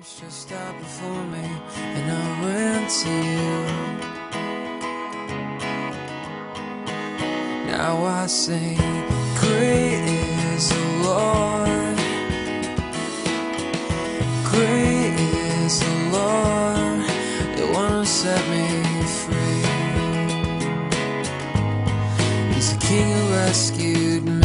Just out before me, and I ran to you. Now I sing, great is the Lord, great is the Lord, the one who set me free. He's the King who rescued me.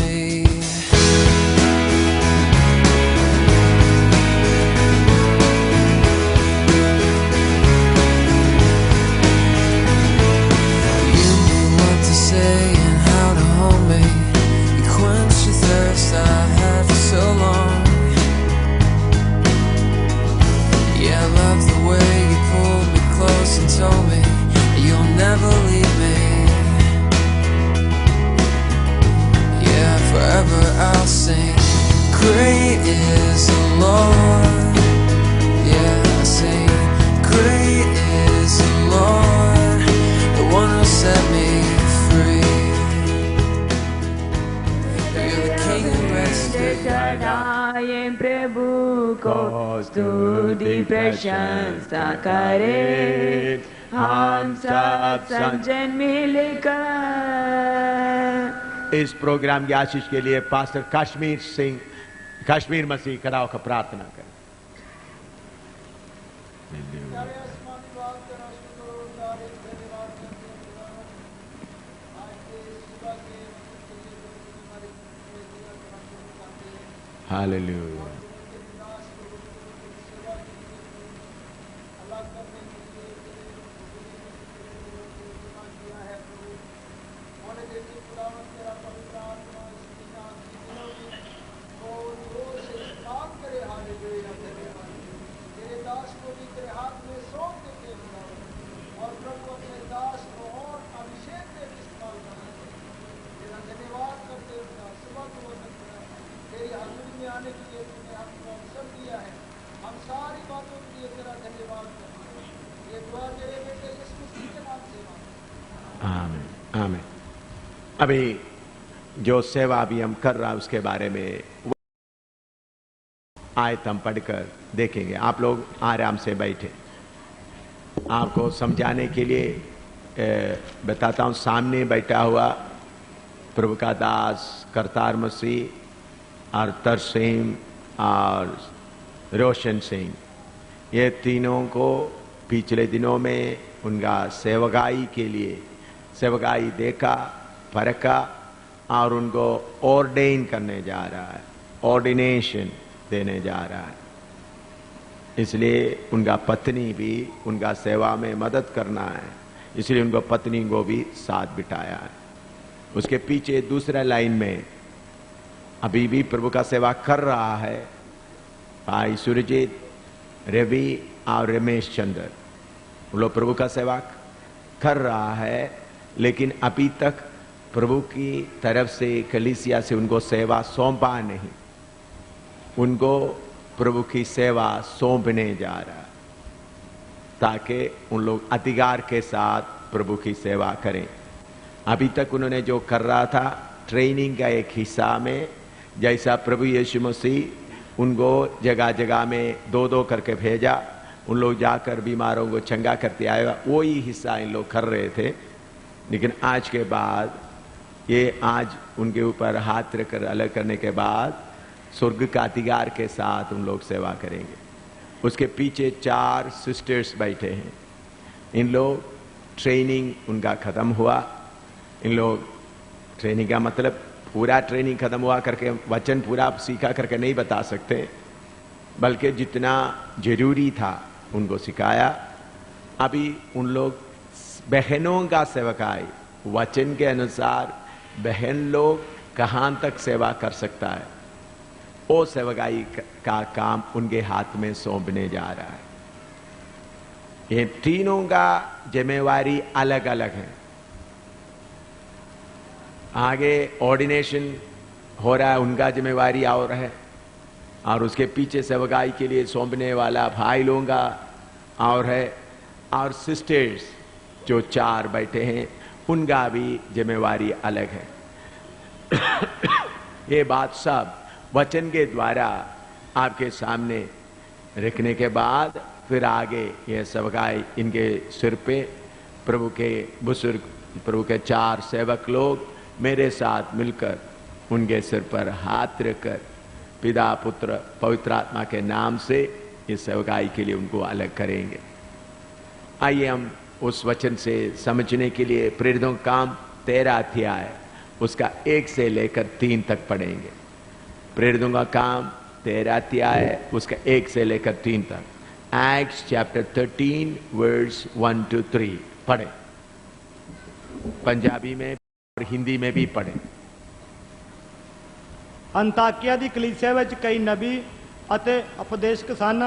And how to hold me, you quench the thirst I had for so long. Yeah, I love the way you pulled me close and told me you'll never leave me. Yeah, forever I'll sing, great is the Lord. Yeah, I sing, great is the Lord, the one who set me. चढ़ाए प्रभु को स्तुति प्रशंसा करे हम सब सज्जन मिलकर। इस programme की आशीष के लिए पास्टर कश्मीर मसीह खड़ा होकर प्रार्थना करें। Hallelujah. आमीन। अभी जो सेवा भी हम कर रहा है उसके बारे में आयत हम पढ़कर देखेंगे। आप लोग आराम से बैठे, आपको समझाने के लिए बताता हूं। सामने बैठा हुआ प्रभु का दास करतार मसीह और तरसीम और रोशन सिंह, ये तीनों को पिछले दिनों में उनका सेवकाई के लिए सेवकाई देखा, परखा और उनको ऑर्डेन करने जा रहा है, ऑर्डिनेशन देने जा रहा है। इसलिए उनका पत्नी भी उनका सेवा में मदद करना है, इसलिए उनको पत्नी को भी साथ बिठाया है। उसके पीछे दूसरा लाइन में अभी भी प्रभु का सेवा कर रहा है भाई सुरजीत, रवि और रमेश चंद्र। वो लोग प्रभु का सेवा कर रहा है, लेकिन अभी तक प्रभु की तरफ से कलीसिया से उनको सेवा सौंपा नहीं। उनको प्रभु की सेवा सौंपने जा रहा है ताकि उन लोग अधिकार के साथ प्रभु की सेवा करें। अभी तक उन्होंने जो कर रहा था ट्रेनिंग का एक हिस्सा में, जैसा प्रभु यीशु मसीह उनको जगह जगह में दो दो करके भेजा, उन लोग जाकर बीमारों को चंगा करते आएगा, वही हिस्सा इन लोग कर रहे थे। लेकिन आज के बाद ये आज उनके ऊपर हाथ रखकर अलग करने के बाद स्वर्ग का अधिकार के साथ उन लोग सेवा करेंगे। उसके पीछे 4 सिस्टर्स बैठे हैं। इन लोग ट्रेनिंग उनका खत्म हुआ। इन लोग ट्रेनिंग का मतलब पूरा ट्रेनिंग खत्म हुआ करके वचन पूरा सीखा करके नहीं बता सकते, बल्कि जितना जरूरी था उनको सिखाया। अभी उन लोग बहनों का सेवकाई, वचन के अनुसार बहन लोग कहां तक सेवा कर सकता है, वो सेवकाई का काम उनके हाथ में सौंपने जा रहा है। ये तीनों का जिम्मेवारी अलग अलग है। आगे ऑर्डिनेशन हो रहा है, उनका जिम्मेवारी और है, और उसके पीछे सेवकाई के लिए सौंपने वाला भाई लोगों का और है, और सिस्टर्स जो 4 बैठे हैं उनका भी जिम्मेवारी अलग है। ये बात सब वचन के द्वारा आपके सामने रखने के बाद फिर आगे ये सेवकाई इनके सिर पे प्रभु के बुजुर्ग, प्रभु के 4 सेवक लोग मेरे साथ मिलकर उनके सिर पर हाथ रखकर पिता पुत्र पवित्र आत्मा के नाम से इस सेवकाई के लिए उनको अलग करेंगे। आइए हम उस वचन से समझने के लिए प्रेरितों का काम 13 अध्याय उसका 1 से लेकर 3 तक पढ़ेंगे। प्रेरितों का काम 13 अध्याय उसका 1 से लेकर 3 तक। Acts chapter 13 verse 1 to 3 पढ़े, पंजाबी में और हिंदी में भी पढ़े। ਅੰਤਾਕਿਆ ਦੀ ਕਲੀਸਿਆ ਵਿੱਚ ਕਈ ਨਬੀ ਅਤੇ ਉਪਦੇਸ਼ਕ ਸਨ,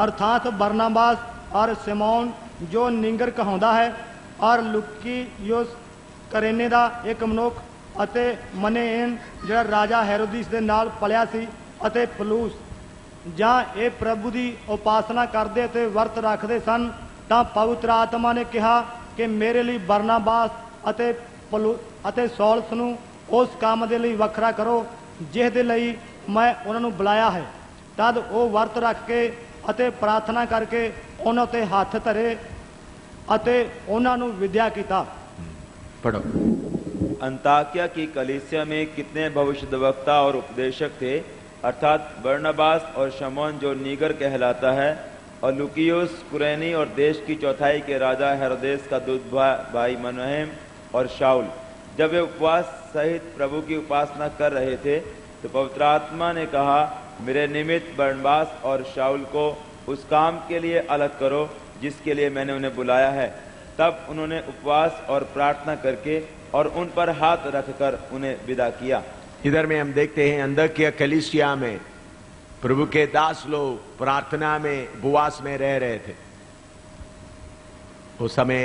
ਅਰਥਾਤ ਬਰਨਾਬਾਸ ਔਰ ਸਿਮੋਨ ਜੋ ਨਿੰਗਰ ਕਹਾਉਂਦਾ ਹੈ, ਔਰ ਲੁਕਿਯੁਸ ਕਰੇਨੇ ਦਾ ਇੱਕ ਮਨੁੱਖ, ਅਤੇ ਮਨੇਨ ਜਿਹੜਾ ਰਾਜਾ ਹੈਰੋਦੀਸ ਦੇ ਨਾਲ ਪਲਿਆ ਸੀ, ਅਤੇ ਪਲੂਸ ਜਾਂ ਇਹ ਪ੍ਰਭੂ ਦੀ ਉਪਾਸਨਾ ਕਰਦੇ ਅਤੇ ਵਰਤ ਰੱਖਦੇ ਸਨ। ਤਾਂ ਪਵਿੱਤਰ ਆਤਮਾ ਨੇ ਕਿਹਾ ਕਿ ਮੇਰੇ ਲਈ ਬਰਨਾਬਾਸ ਅਤੇ ਸੌਲਸ ਨੂੰ ਉਸ ਕੰਮ ਦੇ ਲਈ ਵੱਖਰਾ ਕਰੋ ਜਿਸ ਦੇ ਲਈ ਮੈਂ ਉਹਨਾਂ ਨੂੰ ਬੁਲਾਇਆ ਹੈ। ਤਦ ਉਹ ਵਰਤ ਰੱਖ ਕੇ ਅਤੇ ਪ੍ਰਾਰਥਨਾ ਕਰਕੇ ਉਹਨਾਂ ਉੱਤੇ ਹੱਥ ਧਰੇ ਅਤੇ ਉਹਨਾਂ ਨੂੰ ਵਿਦਿਆ ਕੀਤਾ। पढ़ो। अंताकिया की कलीसिया में कितने भविष्यद्वक्ता और उपदेशक थे, अर्थात बरनबास और शमौन जो नीगर कहलाता है, और लुकियुस कुरैनी और देश की चौथाई के राजा हेरोदेस का दूध भाई मनहेम और शाउल। जब वे उपवास सहित प्रभु की उपासना कर रहे थे तो पवित्र आत्मा ने कहा, मेरे निमित्त बरनबास और शाउल को उस काम के लिए अलग करो जिसके लिए मैंने उन्हें बुलाया है। तब उन्होंने उपवास और प्रार्थना करके और उन पर हाथ रखकर उन्हें विदा किया। इधर में हम देखते हैं अंताकिया कलीसिया में प्रभु के दास लोग प्रार्थना में उपवास में रह रहे थे। उस समय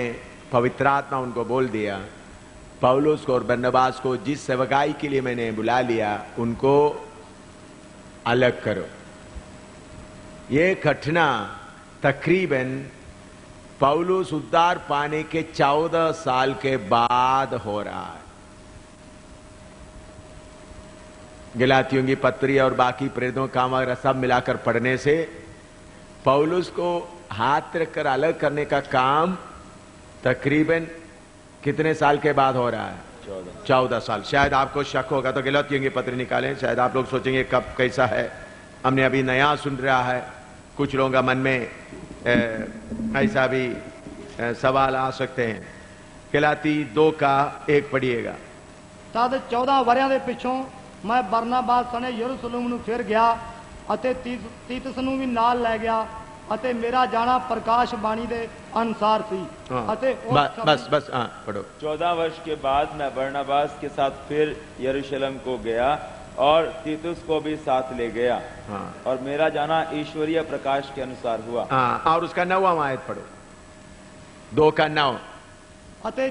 पवित्र आत्मा उनको बोल दिया, पौलुस को और बरनबास को जिस सेवकाई के लिए मैंने बुला लिया उनको अलग करो। ये घटना तकरीबन पौलुस उद्धार पाने के 14 साल के बाद हो रहा है। गलातियों की पत्री और बाकी प्रेरितों का वगैरह सब मिलाकर पढ़ने से पौलुस को हाथ रखकर अलग करने का काम तकरीबन कितने साल के बाद हो रहा है? 14 साल। शायद आपको शक होगा तो गलातियों की पत्री निकालें। शायद आप लोग सोचेंगे कब कैसा है, हमने अभी नया सुन रहा है। कुछ लोगों का मन में ऐसा भी सवाल आ सकते हैं। गलाती 2 का 1 पढ़िएगा। ਤਦ 14 ਵਰਿਆਂ ਦੇ ਪਿੱਛੋਂ ਮੈਂ ਬਰਨਾਬਾਸ ਸਣੇ ਯਰੂਸ਼ਲਮ ਨੂੰ ਫਿਰ ਗਿਆ ਅਤੇ ਤੀਤਸ ਨੂੰ ਵੀ ਨਾਲ ਲੈ ਗਿਆ ਅਤੇ ਮੇਰਾ ਜਾਣਾ प्रकाश बाणी ਦੇ अनुसार थी। बस हाँ पढ़ो। 14 वर्ष के बाद मैं बरनबास के साथ फिर यरूशलेम को गया और तीतुस को भी साथ ले गया। हाँ। और मेरा जाना ईश्वरीय प्रकाश के अनुसार हुआ। हाँ, और उसका 9वां आयत पढ़ो। 2 का 9। ਅਤੇ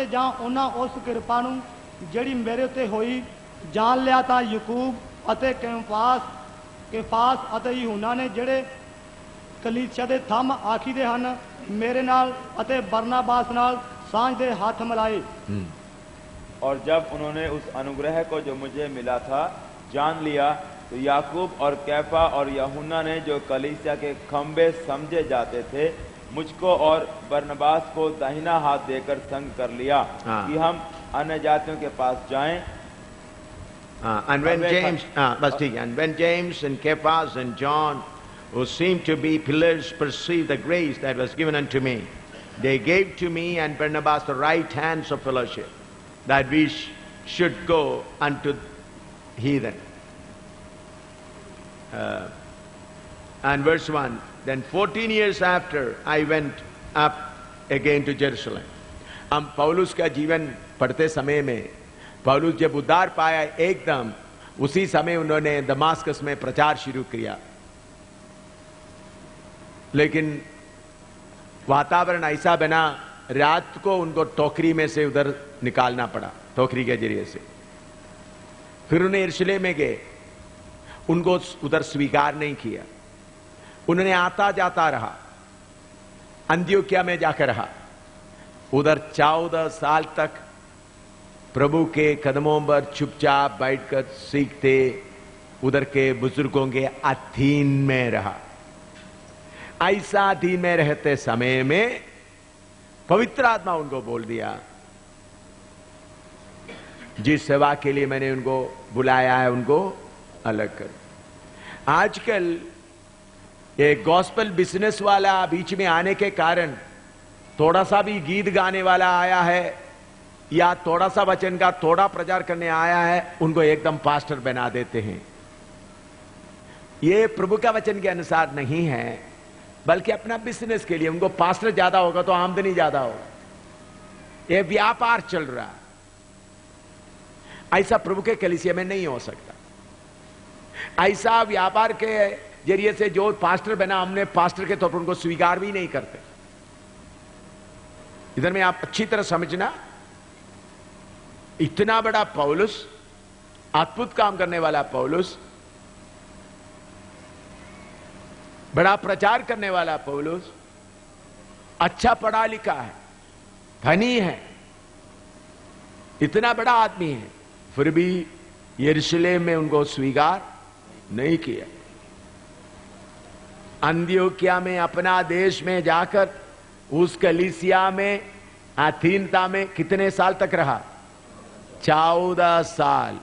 ਜਾਂ ਉਹਨਾਂ ਉਸ ਕਿਰਪਾ ਨੂੰ ਜਿਹੜੀ ਮੇਰੇ ਉੱਤੇ ਹੋਈ ਜਾਣ ਲਿਆ ਤਾਂ ਯਕੂਬ ਅਤੇ ਕੇਫਾਸ ਅਤੇ ਯਹੂਨਾ ਨੇ ਜਿਹੜੇ ਕਲੀਸਿਆ ਦੇ ਥੰਮ ਆਖੀਦੇ ਹਨ ਮੇਰੇ ਨਾਲ ਅਤੇ ਬਰਨਾਬਾਸ ਨਾਲ ਸਾਂਝ ਦੇ ਹੱਥ ਮਿਲਾਏ। और जब उन्होंने उस अनुग्रह को जो मुझे मिला था जान लिया तो याकूब और कैफा और यूहन्ना ने जो कलीसिया के खंबे समझे जाते थे मुझको और बरनबास को दाहिना हाथ देकर संग कर लिया कि हम अन्य जातियों के पास जाएं। And when James, बस ठीक है। And when James and Cephas and John, who seemed to be pillars, perceived the grace that was given unto me, they gave to me and Barnabas the right hands of fellowship, that we should go unto heathen. And verse 1, then 14 years after I went up again to Jerusalem. हम पौलुस का जीवन पढ़ते समय में पौलुस जब उद्धार पाया एकदम उसी समय उन्होंने दमास्कस में प्रचार शुरू किया, लेकिन वातावरण ऐसा बना रात को उनको टोकरी में से उधर निकालना पड़ा, टोकरी के जरिए से। फिर उन्हें यरूशलेम में गए, उनको उधर स्वीकार नहीं किया। उन्होंने आता जाता रहा, अंत्योक्या में जाकर रहा। उधर 14 साल तक प्रभु के कदमों पर चुपचाप बैठकर सीखते, उधर के बुजुर्गों के अधीन में रहा। ऐसा अधीन में रहते समय में पवित्र आत्मा उनको बोल दिया, जिस सेवा के लिए मैंने उनको बुलाया है उनको अलग कर। आजकल ये गॉस्पेल बिजनेस वाला बीच में आने के कारण थोड़ा सा भी गीत गाने वाला आया है या थोड़ा सा वचन का थोड़ा प्रचार करने आया है, उनको एकदम पास्टर बना देते हैं। ये प्रभु का वचन के अनुसार नहीं है, बल्कि अपना बिजनेस के लिए। उनको पास्टर ज्यादा होगा तो आमदनी ज्यादा होगा, ये व्यापार चल रहा है। ऐसा प्रभु के कलीसिया में नहीं हो सकता। ऐसा व्यापार के जरिए से जो पास्टर बना, हमने पास्टर के तौर पर उनको स्वीकार भी नहीं करते। इधर में आप अच्छी तरह समझना, इतना बड़ा पौलुस, अद्भुत काम करने वाला पौलुस, बड़ा प्रचार करने वाला पौलुस, अच्छा पढ़ा लिखा है, धनी है, इतना बड़ा आदमी है, फिर भी यरूशलेम में उनको स्वीकार नहीं किया। अंत्योक्या में, अपना देश में जाकर उस कलीसिया में अधीनता में कितने साल तक रहा? 14 साल।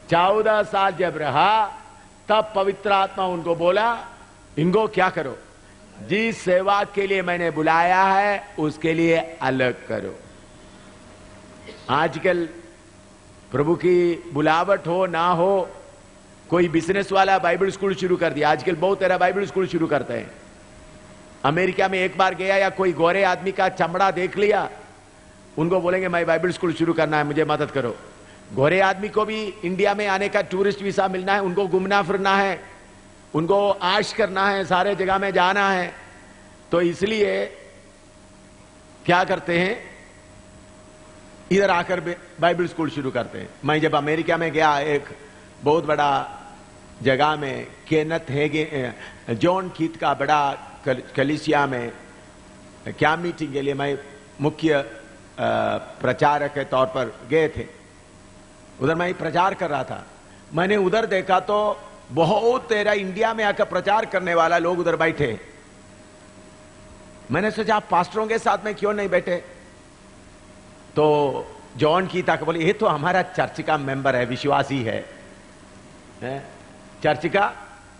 14 साल जब रहा तब पवित्र आत्मा उनको बोला, इनको क्या करो, जिस सेवा के लिए मैंने बुलाया है उसके लिए अलग करो। आजकल प्रभु की बुलावट हो ना हो, कोई बिजनेस वाला बाइबल स्कूल शुरू कर दिया। आजकल बहुत तरह बाइबल स्कूल शुरू करते हैं। अमेरिका में एक बार गया या कोई गोरे आदमी का चमड़ा देख लिया, उनको बोलेंगे मैं बाइबल स्कूल शुरू करना है, मुझे मदद करो। गोरे आदमी को भी इंडिया में आने का टूरिस्ट वीसा मिलना है, उनको घूमना फिरना है, उनको आश करना है, सारे जगह में जाना है। तो इसलिए क्या करते हैं, इधर आकर बाइबल स्कूल शुरू करते हैं। मैं जब अमेरिका में गया, एक बहुत बड़ा जगह में केनेथ हेगे, जॉन कीथ का बड़ा कलीसिया में क्या मीटिंग के लिए मैं मुख्य प्रचारक के तौर पर गए थे। उधर मैं प्रचार कर रहा था। मैंने उधर देखा तो बहुत तेरा इंडिया में आकर प्रचार करने वाला लोग उधर बैठे। मैंने सोचा पास्टरों के साथ में क्यों नहीं बैठे। तो जॉन की तक बोले, ये तो हमारा चर्च का मेंबर है, विश्वासी है, चर्च का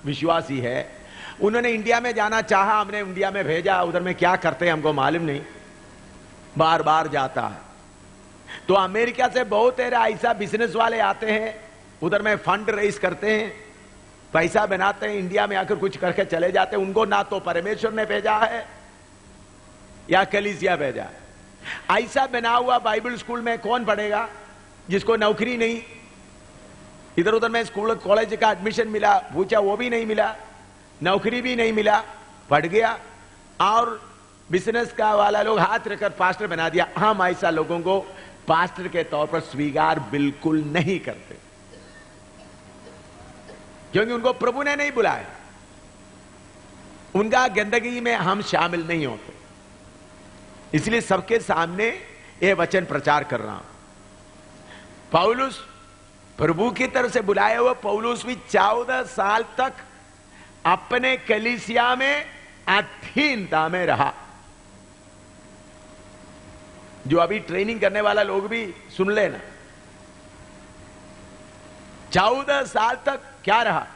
विश्वासी है। उन्होंने इंडिया में जाना चाहा, हमने इंडिया में भेजा। उधर में क्या करते हैं हमको मालूम नहीं, बार बार जाता है। तो अमेरिका से बहुत ऐसा बिजनेस वाले आते हैं, उधर में फंड रेस करते हैं, पैसा बनाते हैं, इंडिया में आकर कुछ करके चले जाते हैं। उनको ना तो परमेश्वर ने भेजा है या कलीसिया भेजा है। ऐसा बना हुआ बाइबल स्कूल में कौन पढ़ेगा जिसको नौकरी नहीं। इधर उधर में स्कूल कॉलेज का एडमिशन मिला, पूछा वो भी नहीं मिला, नौकरी भी नहीं मिला, पढ़ गया और बिजनेस का वाला लोग हाथ रखकर पास्टर बना दिया। हम ऐसा लोगों को पास्टर के तौर पर स्वीकार बिल्कुल नहीं करते, क्योंकि उनको प्रभु ने नहीं बुलाया। उनका गंदगी में हम शामिल नहीं होते। इसलिए सबके सामने ये वचन प्रचार कर रहा हूं। पौलुस प्रभु की तरफ से बुलाया हुआ पौलुस भी 14 साल तक अपने कलीसिया में अधीनता में रहा। जो अभी ट्रेनिंग करने वाला लोग भी सुन लेना, 14 साल तक क्या रहा?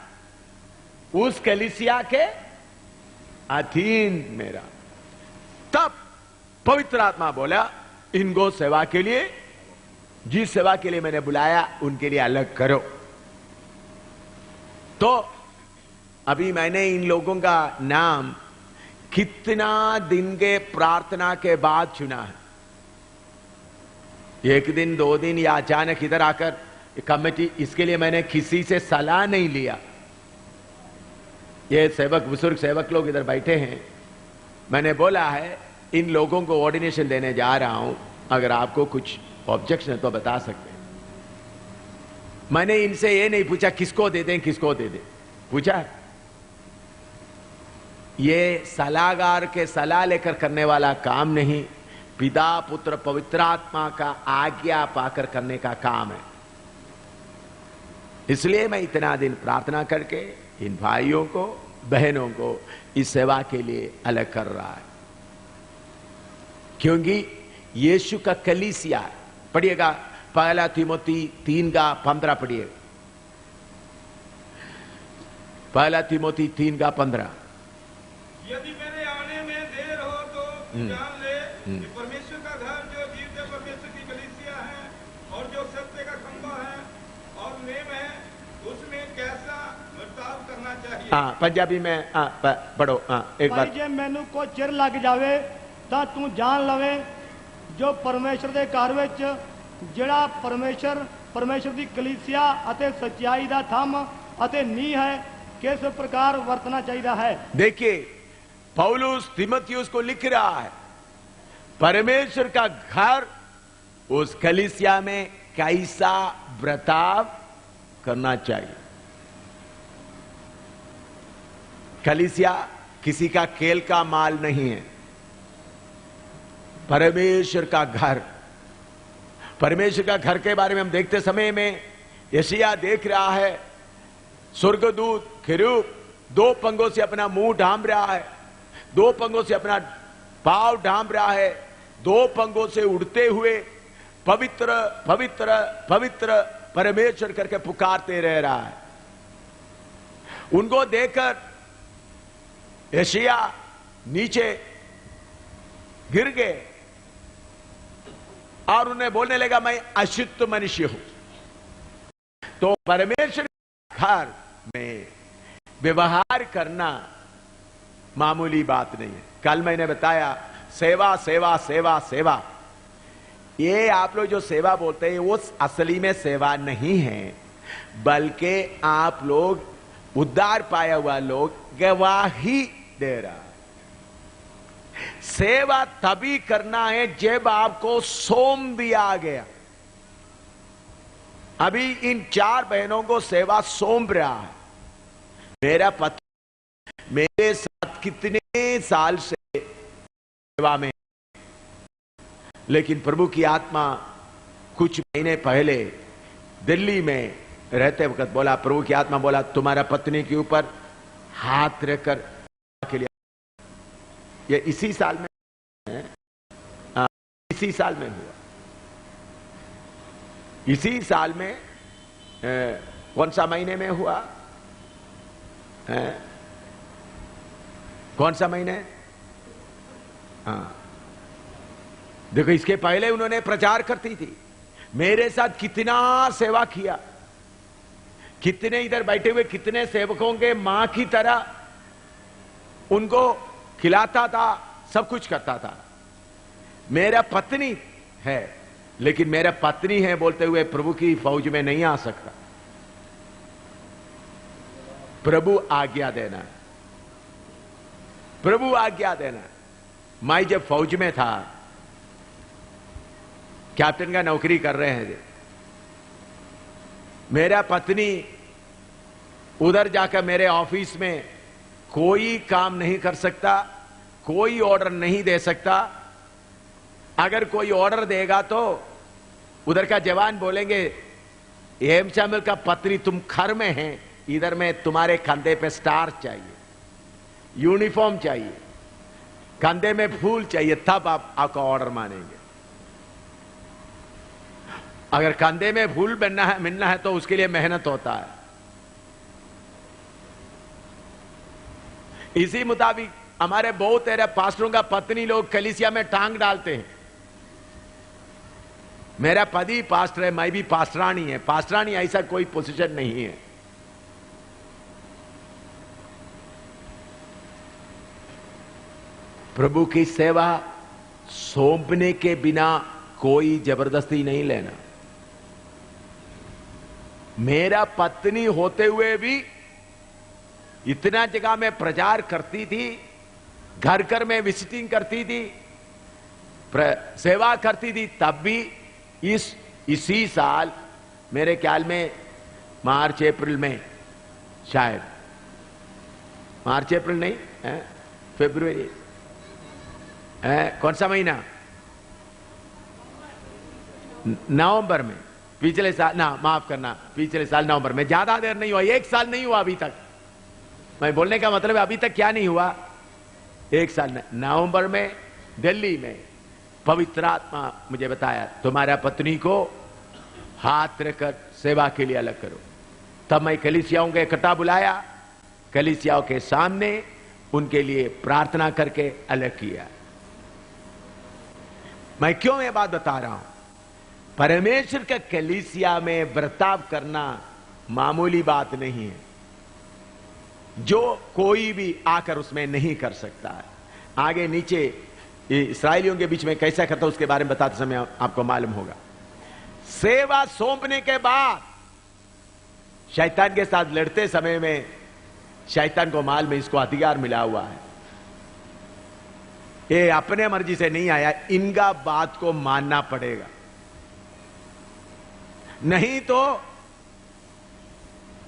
उस कलीसिया के अधीन में रहा। तब पवित्र आत्मा बोला, इनको सेवा के लिए, जिस सेवा के लिए मैंने बुलाया उनके लिए अलग करो। तो अभी मैंने इन लोगों का नाम कितना दिन के प्रार्थना के बाद चुना है। एक दिन, 2 दिन या अचानक इधर आकर कमेटी, इसके लिए मैंने किसी से सलाह नहीं लिया। ये सेवक, बुजुर्ग सेवक लोग इधर बैठे हैं, मैंने बोला है इन लोगों को ऑर्डिनेशन देने जा रहा हूं, अगर आपको कुछ ऑब्जेक्शन है तो बता सकते हैं। मैंने इनसे ये नहीं पूछा किसको दे दें, किसको दे दें, पूछा ये सलाहकार के सलाह लेकर करने वाला काम नहीं, पिता पुत्र पवित्र आत्मा का आज्ञा पाकर करने का काम है। इसलिए मैं इतना दिन प्रार्थना करके इन भाइयों को बहनों को इस सेवा के लिए अलग कर रहा है, क्योंकि यीशु का कलीसिया है। पढ़िएगा पहला तीमोथी 3:15 पढ़िएगा, पहला तीमोथी 3:15। यदि मेरे आने में देर हो तो जान ले कि परमेश्वर का घर जो जीवते परमेश्वर की कलीसिया है और जो सत्य का खंभा है और नेम है, उसमें कैसा बर्ताव करना चाहिए। हाँ, पंजाबी में पढ़ो। एक भाई बार जे मैनू को चिर लग जावे ਤਾਂ ਤੂੰ ਜਾਣ ਲਵੇਂ ਜੋ ਪਰਮੇਸ਼ਰ ਦੇ ਘਰ ਵਿੱਚ ਜਿਹੜਾ ਪਰਮੇਸ਼ਰ ਦੀ ਕਲੀਸਿਆ ਅਤੇ ਸੱਚਾਈ ਦਾ ਥੰਮ ਅਤੇ ਨੀਂਹ ਹੈ, किस प्रकार वर्तना चाहिए है। देखिए पौलुस तीमुथियुस को लिख रहा है, परमेश्वर का घर उस कलीसिया में कैसा बर्ताव करना चाहिए। कलीसिया किसी का खेल का माल नहीं है, परमेश्वर का घर। परमेश्वर का घर के बारे में हम देखते समय में यशायाह देख रहा है, स्वर्गदूत खिरूब 2 पंगों से अपना मुंह ढांप रहा है, 2 पंगों से अपना पांव ढांप रहा है, 2 पंगों से उड़ते हुए पवित्र पवित्र पवित्र परमेश्वर करके पुकारते रह रहा है। उनको देखकर यशायाह नीचे गिर गए और उन्हें बोलने लगा, मैं अशुद्ध मनुष्य हूं। तो परमेश्वर घर में व्यवहार करना मामूली बात नहीं है। कल मैंने बताया सेवा सेवा सेवा सेवा, ये आप लोग जो सेवा बोलते हैं वो असली में सेवा नहीं है, बल्कि आप लोग उद्धार पाया हुआ लोग गवाही दे रहा है। सेवा तभी करना है जब आपको सौंप दिया गया। अभी इन 4 बहनों को सेवा सौंप रहा है। मेरा पति मेरे साथ कितने साल से सेवा में, लेकिन प्रभु की आत्मा कुछ महीने पहले दिल्ली में रहते वक्त बोला, प्रभु की आत्मा बोला तुम्हारा पत्नी के ऊपर हाथ रखकर के लिए। ये इसी साल में इसी साल में हुआ, इसी साल में कौन सा महीने में हुआ, कौन सा महीने? हाँ, देखो इसके पहले उन्होंने प्रचार करती थी, मेरे साथ कितना सेवा किया, कितने इधर बैठे हुए कितने सेवकों के मां की तरह उनको खिलाता था, सब कुछ करता था। मेरा पत्नी है, लेकिन मेरा पत्नी है बोलते हुए प्रभु की फौज में नहीं आ सकता। प्रभु आज्ञा देना, प्रभु आज्ञा देना। मैं जब फौज में था, कैप्टन का नौकरी कर रहे हैं, मेरा पत्नी उधर जाकर मेरे ऑफिस में कोई काम नहीं कर सकता, कोई ऑर्डर नहीं दे सकता। अगर कोई ऑर्डर देगा तो उधर का जवान बोलेंगे, एम शामिल का पत्नी तुम घर में हैं, इधर में तुम्हारे कंधे पे स्टार चाहिए, यूनिफॉर्म चाहिए, कंधे में फूल चाहिए, तब आपका ऑर्डर मानेंगे। अगर कंधे में फूल मिलना है तो उसके लिए मेहनत होता है। इसी मुताबिक हमारे बहुत सारे पास्टरों का पत्नी लोग कलीसिया में टांग डालते हैं। मेरा पति पास्टर है, मैं भी पास्टरानी है। पास्टरानी ऐसा कोई पोजीशन नहीं है। प्रभु की सेवा सौंपने के बिना कोई जबरदस्ती नहीं लेना। मेरा पत्नी होते हुए भी इतना जगह में प्रचार करती थी, घर घर में विजिटिंग करती थी, सेवा करती थी, तब भी इसी साल मेरे ख्याल में मार्च अप्रैल में, शायद मार्च अप्रैल नहीं है, फरवरी है, कौन सा महीना, नवंबर में पिछले साल ना, माफ करना, पिछले साल नवंबर में, ज्यादा देर नहीं हुआ, 1 साल नहीं हुआ अभी तक। मैं बोलने का मतलब है अभी तक क्या नहीं हुआ, 1 साल। नवंबर में दिल्ली में पवित्र आत्मा मुझे बताया तुम्हारा पत्नी को हाथ रखकर सेवा के लिए अलग करो। तब मैं कलीसियाओं के इकट्ठा बुलाया, कलीसियाओं के सामने उनके लिए प्रार्थना करके अलग किया। मैं क्यों ये बात बता रहा हूं, परमेश्वर का कलीसिया में बर्ताव करना मामूली बात नहीं है, जो कोई भी आकर उसमें नहीं कर सकता है। आगे नीचे इस्राएलियों के बीच में कैसा करता उसके बारे में बताते समय आपको मालूम होगा। सेवा सौंपने के बाद शैतान के साथ लड़ते समय में शैतान को मालूम है इसको अधिकार मिला हुआ है, ये अपने मर्जी से नहीं आया, इनका बात को मानना पड़ेगा, नहीं तो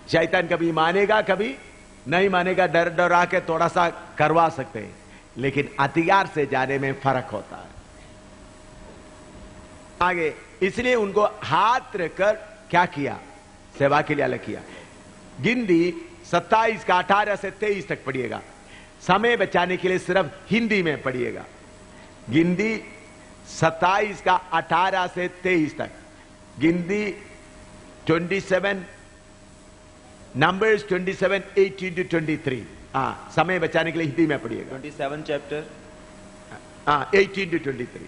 शैतान कभी मानेगा कभी नहीं मानेगा, डर डरा के थोड़ा सा करवा सकते हैं, लेकिन अधिकार से जाने में फर्क होता है। आगे इसलिए उनको हाथ रखकर क्या किया, सेवा के लिए अलग किया। गिनती 27 का 18 से 23 तक पढ़िएगा, समय बचाने के लिए सिर्फ हिंदी में पढ़िएगा। गिनती 27 का 18 से 23 तक, गिनती 27, नंबर्स 27, 18 to 23। हाँ, समय बचाने के लिए हिंदी में पढ़िएगा। 27 चैप्टर, हाँ 18 to 23।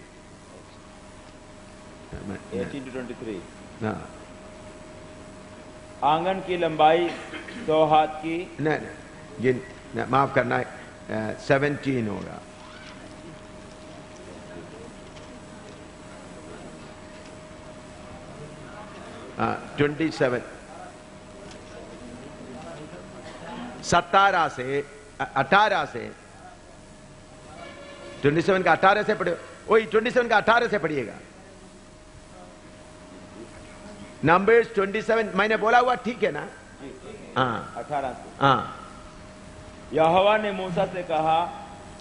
18 to 23। हाँ आंगन की लंबाई 100 हाथ की, नहीं, माफ करना, 17 होगा। हाँ 27, 17 से 18 से 27 का 18 से पढ़िए, वही 27 का 18 से पढ़िएगा। नंबर्स 27 मैंने बोला हुआ ठीक है ना? हाँ 18 से। हाँ। यहोवा ने मूसा से कहा,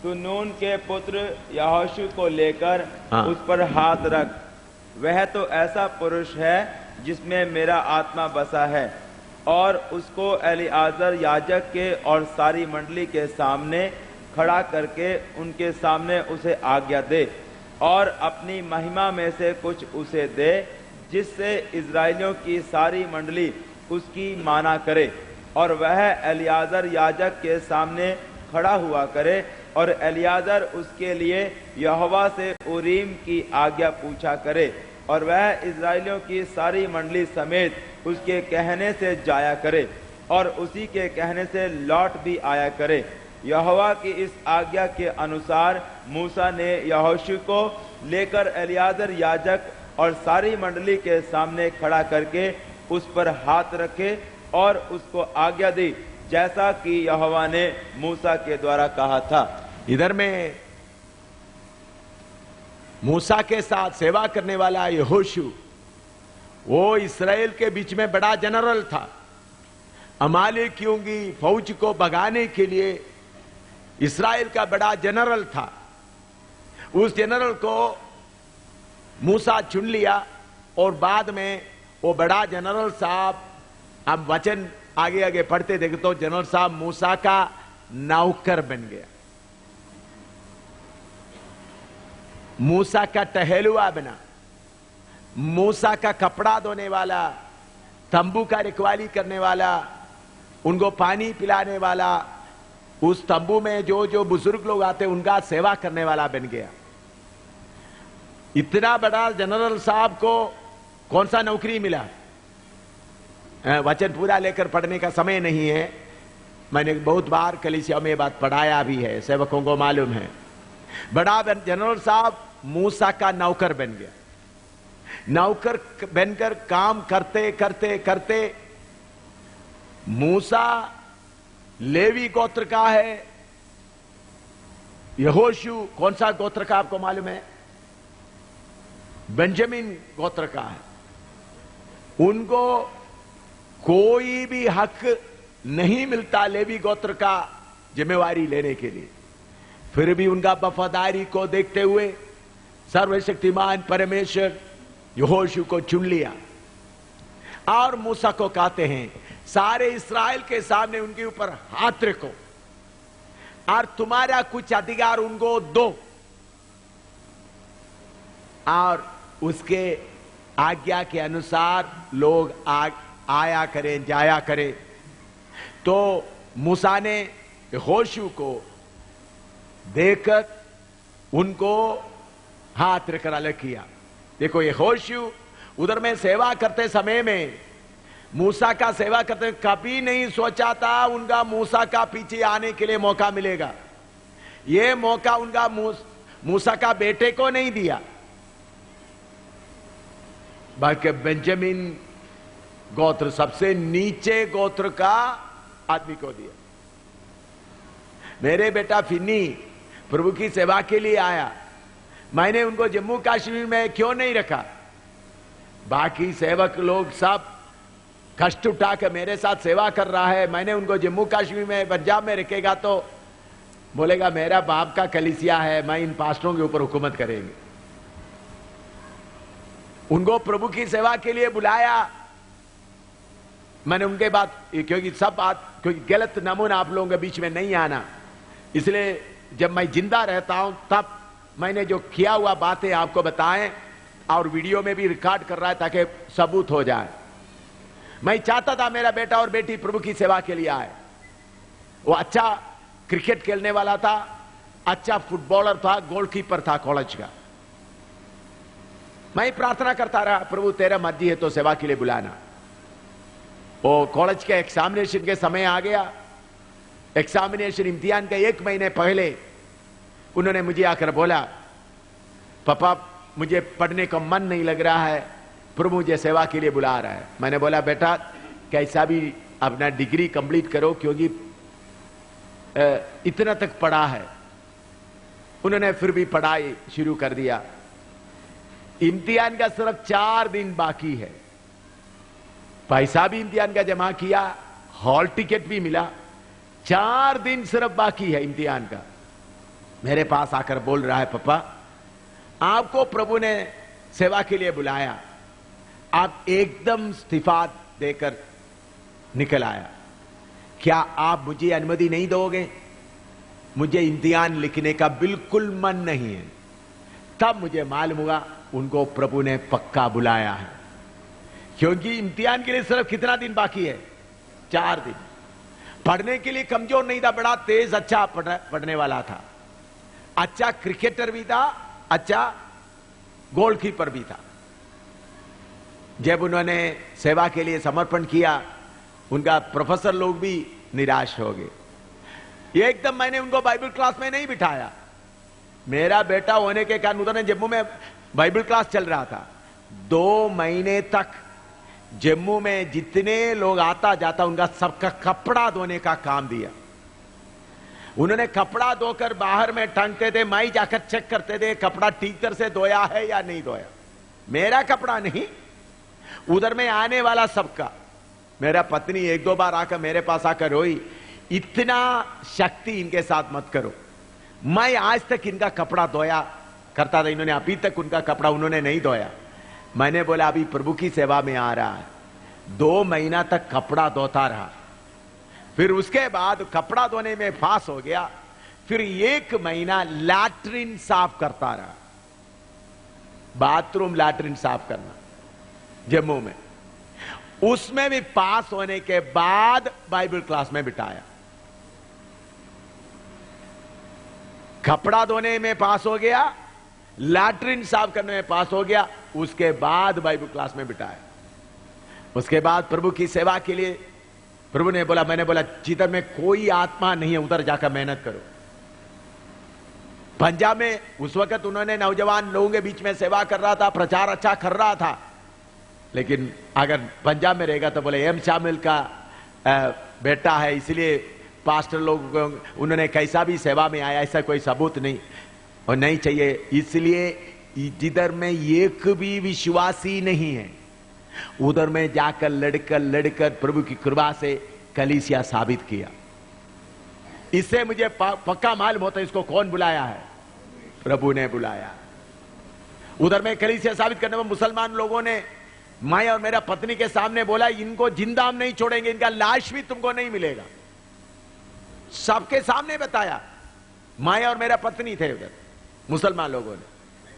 तू नून के पुत्र यहोशू को लेकर हाँ। उस पर हाथ रख, वह तो ऐसा पुरुष है जिसमें मेरा आत्मा बसा है, और उसको एलिआजर याजक के और सारी मंडली के सामने खड़ा करके उनके सामने उसे आज्ञा दे, और अपनी महिमा में से कुछ उसे दे, जिससे इजराइलियों की सारी मंडली उसकी माना करे, और वह एलिआजर याजक के सामने खड़ा हुआ करे, और एलिआजर उसके लिए यहोवा से उरीम की आज्ञा पूछा करे, और वह इजराइलियों की सारी मंडली समेत उसके कहने से जाया करे, और उसी के कहने से लौट भी आया करे। यहोवा की इस आज्ञा के अनुसार मूसा ने यहोशू को लेकर एलिआजर याजक और सारी मंडली के सामने खड़ा करके उस पर हाथ रखे और उसको आज्ञा दी, जैसा कि यहोवा ने मूसा के द्वारा कहा था। इधर में मूसा के साथ सेवा करने वाला यहोशू, वो इस्राएल के बीच में बड़ा जनरल था। अमालेकियों की फौज को भगाने के लिए इस्राएल का बड़ा जनरल था। उस जनरल को मूसा चुन लिया, और बाद में वो बड़ा जनरल साहब, हम वचन आगे आगे पढ़ते देखे तो जनरल साहब मूसा का नौकर बन गया, मूसा का टहलुआ बना, मूसा का कपड़ा धोने वाला, तंबू का रखवाली करने वाला, उनको पानी पिलाने वाला, उस तंबू में जो जो बुजुर्ग लोग आते उनका सेवा करने वाला बन गया। इतना बड़ा जनरल साहब को कौन सा नौकरी मिला? वचन पूरा लेकर पढ़ने का समय नहीं है, मैंने बहुत बार कलीसिया में बात पढ़ाया भी है, सेवकों को मालूम है। बड़ा जनरल साहब मूसा का नौकर बन गया। नौकर बनकर काम करते करते करते मूसा लेवी गोत्र का है, यहोशू कौन सा गोत्र का आपको मालूम है? बेंजामिन गोत्र का है। उनको कोई भी हक नहीं मिलता लेवी गोत्र का जिम्मेवारी लेने के लिए, फिर भी उनका वफादारी को देखते हुए सर्वशक्तिमान परमेश्वर यहोशू को चुन लिया और मूसा को कहते हैं सारे इस्राएल के सामने उनके ऊपर हाथ रखो और तुम्हारा कुछ अधिकार उनको दो और उसके आज्ञा के अनुसार लोग आया करें जाया करें। तो मूसा ने यहोशू को देखकर उनको हाथ रखकर अलग किया। देखो यहोशू उधर में सेवा करते समय में मूसा का सेवा करते कभी नहीं सोचा था उनका मूसा का पीछे आने के लिए मौका मिलेगा। ये मौका उनका मूसा का बेटे को नहीं दिया बल्कि बेंजामिन गोत्र सबसे नीचे गोत्र का आदमी को दिया। मेरे बेटा फिन्नी प्रभु की सेवा के लिए आया, मैंने उनको जम्मू कश्मीर में क्यों नहीं रखा? बाकी सेवक लोग सब कष्ट उठाकर मेरे साथ सेवा कर रहा है, मैंने उनको जम्मू कश्मीर में पंजाब में रखेगा तो बोलेगा मेरा बाप का कलीसिया है, मैं इन पास्टरों के ऊपर हुकूमत करेंगे। उनको प्रभु की सेवा के लिए बुलाया। मैंने उनके बात क्योंकि सब बात क्योंकि गलत नमूना आप लोगों के बीच में नहीं आना, इसलिए जब मैं जिंदा रहता हूं तब मैंने जो किया हुआ बातें आपको बताएं और वीडियो में भी रिकॉर्ड कर रहा है ताकि सबूत हो जाए। मैं चाहता था मेरा बेटा और बेटी प्रभु की सेवा के लिए आए। वो अच्छा क्रिकेट खेलने वाला था, अच्छा फुटबॉलर था, गोलकीपर था कॉलेज का। मैं प्रार्थना करता रहा प्रभु तेरा मर्जी है तो सेवा के लिए बुलाना। वो कॉलेज के एग्जामिनेशन के समय आ गया। एग्जामिनेशन इम्तिहान के 1 महीने पहले उन्होंने मुझे आकर बोला पापा मुझे पढ़ने का मन नहीं लग रहा है, प्रभु मुझे सेवा के लिए बुला रहा है। मैंने बोला बेटा कैसा भी अपना डिग्री कंप्लीट करो क्योंकि इतना तक पढ़ा है। उन्होंने फिर भी पढ़ाई शुरू कर दिया। इम्तिहान का सिर्फ 4 दिन बाकी है, पैसा भी इम्तिहान का जमा किया, हॉल टिकट भी मिला, 4 दिन सिर्फ बाकी है इम्तिहान का। मेरे पास आकर बोल रहा है पापा आपको प्रभु ने सेवा के लिए बुलाया, आप एकदम इस्तीफा देकर निकल आया, क्या आप मुझे अनुमति नहीं दोगे? मुझे इम्तिहान लिखने का बिल्कुल मन नहीं है। तब मुझे मालूम हुआ उनको प्रभु ने पक्का बुलाया है, क्योंकि इम्तिहान के लिए सिर्फ कितना दिन बाकी है? 4 दिन। पढ़ने के लिए कमजोर नहीं था, बड़ा तेज अच्छा पढ़ने वाला था, अच्छा क्रिकेटर भी था, अच्छा गोलकीपर भी था। जब उन्होंने सेवा के लिए समर्पण किया उनका प्रोफेसर लोग भी निराश हो गए। एकदम मैंने उनको बाइबल क्लास में नहीं बिठाया। मेरा बेटा होने के कारण उधर जम्मू में बाइबल क्लास चल रहा था। 2 महीने तक जम्मू में जितने लोग आता जाता उनका सबका कपड़ा धोने का काम दिया। उन्होंने कपड़ा धोकर बाहर में टांगते थे, मैं जाकर चेक करते थे कपड़ा ठीक तरह से धोया है या नहीं धोया। मेरा कपड़ा नहीं, उधर में आने वाला सबका। मेरा पत्नी 1-2 बार आकर मेरे पास आकर रोई, इतना शक्ति इनके साथ मत करो। मैं आज तक इनका कपड़ा धोया करता था, इन्होंने अभी तक उनका कपड़ा उन्होंने नहीं धोया। मैंने बोला अभी प्रभु की सेवा में आ रहा है, 2 महीना तक कपड़ा धोता रहा। फिर उसके बाद कपड़ा धोने में पास हो गया, फिर 1 महीना लैट्रिन साफ करता रहा, बाथरूम लैट्रिन साफ करना जम्मू में। उसमें भी पास होने के बाद बाइबल क्लास में बिठाया। कपड़ा धोने में पास हो गया, लैट्रिन साफ करने में पास हो गया, उसके बाद बाइबल क्लास में बिठाया। उसके बाद प्रभु की सेवा के लिए प्रभु ने बोला, मैंने बोला जिधर में कोई आत्मा नहीं है उधर जाकर मेहनत करो। पंजाब में उस वक्त उन्होंने नौजवान लोगों के बीच में सेवा कर रहा था, प्रचार अच्छा कर रहा था, लेकिन अगर पंजाब में रहेगा तो बोले एम शामिल का बेटा है इसलिए पास्टर लोग उन्होंने कैसा भी सेवा में आया, ऐसा कोई सबूत नहीं और नहीं चाहिए। इसलिए जिधर में एक भी विश्वासी नहीं है उधर में जाकर लड़कर प्रभु की कृपा से कलीसिया साबित किया। इससे मुझे पक्का मालूम होता है इसको कौन बुलाया है, प्रभु ने बुलाया। उधर में कलीसिया साबित करने में मुसलमान लोगों ने मैं और मेरा पत्नी के सामने बोला, इनको जिंदा हम नहीं छोड़ेंगे, इनका लाश भी तुमको नहीं मिलेगा। सबके सामने बताया। मैं और मेरा पत्नी थे उधर, मुसलमान लोगों ने,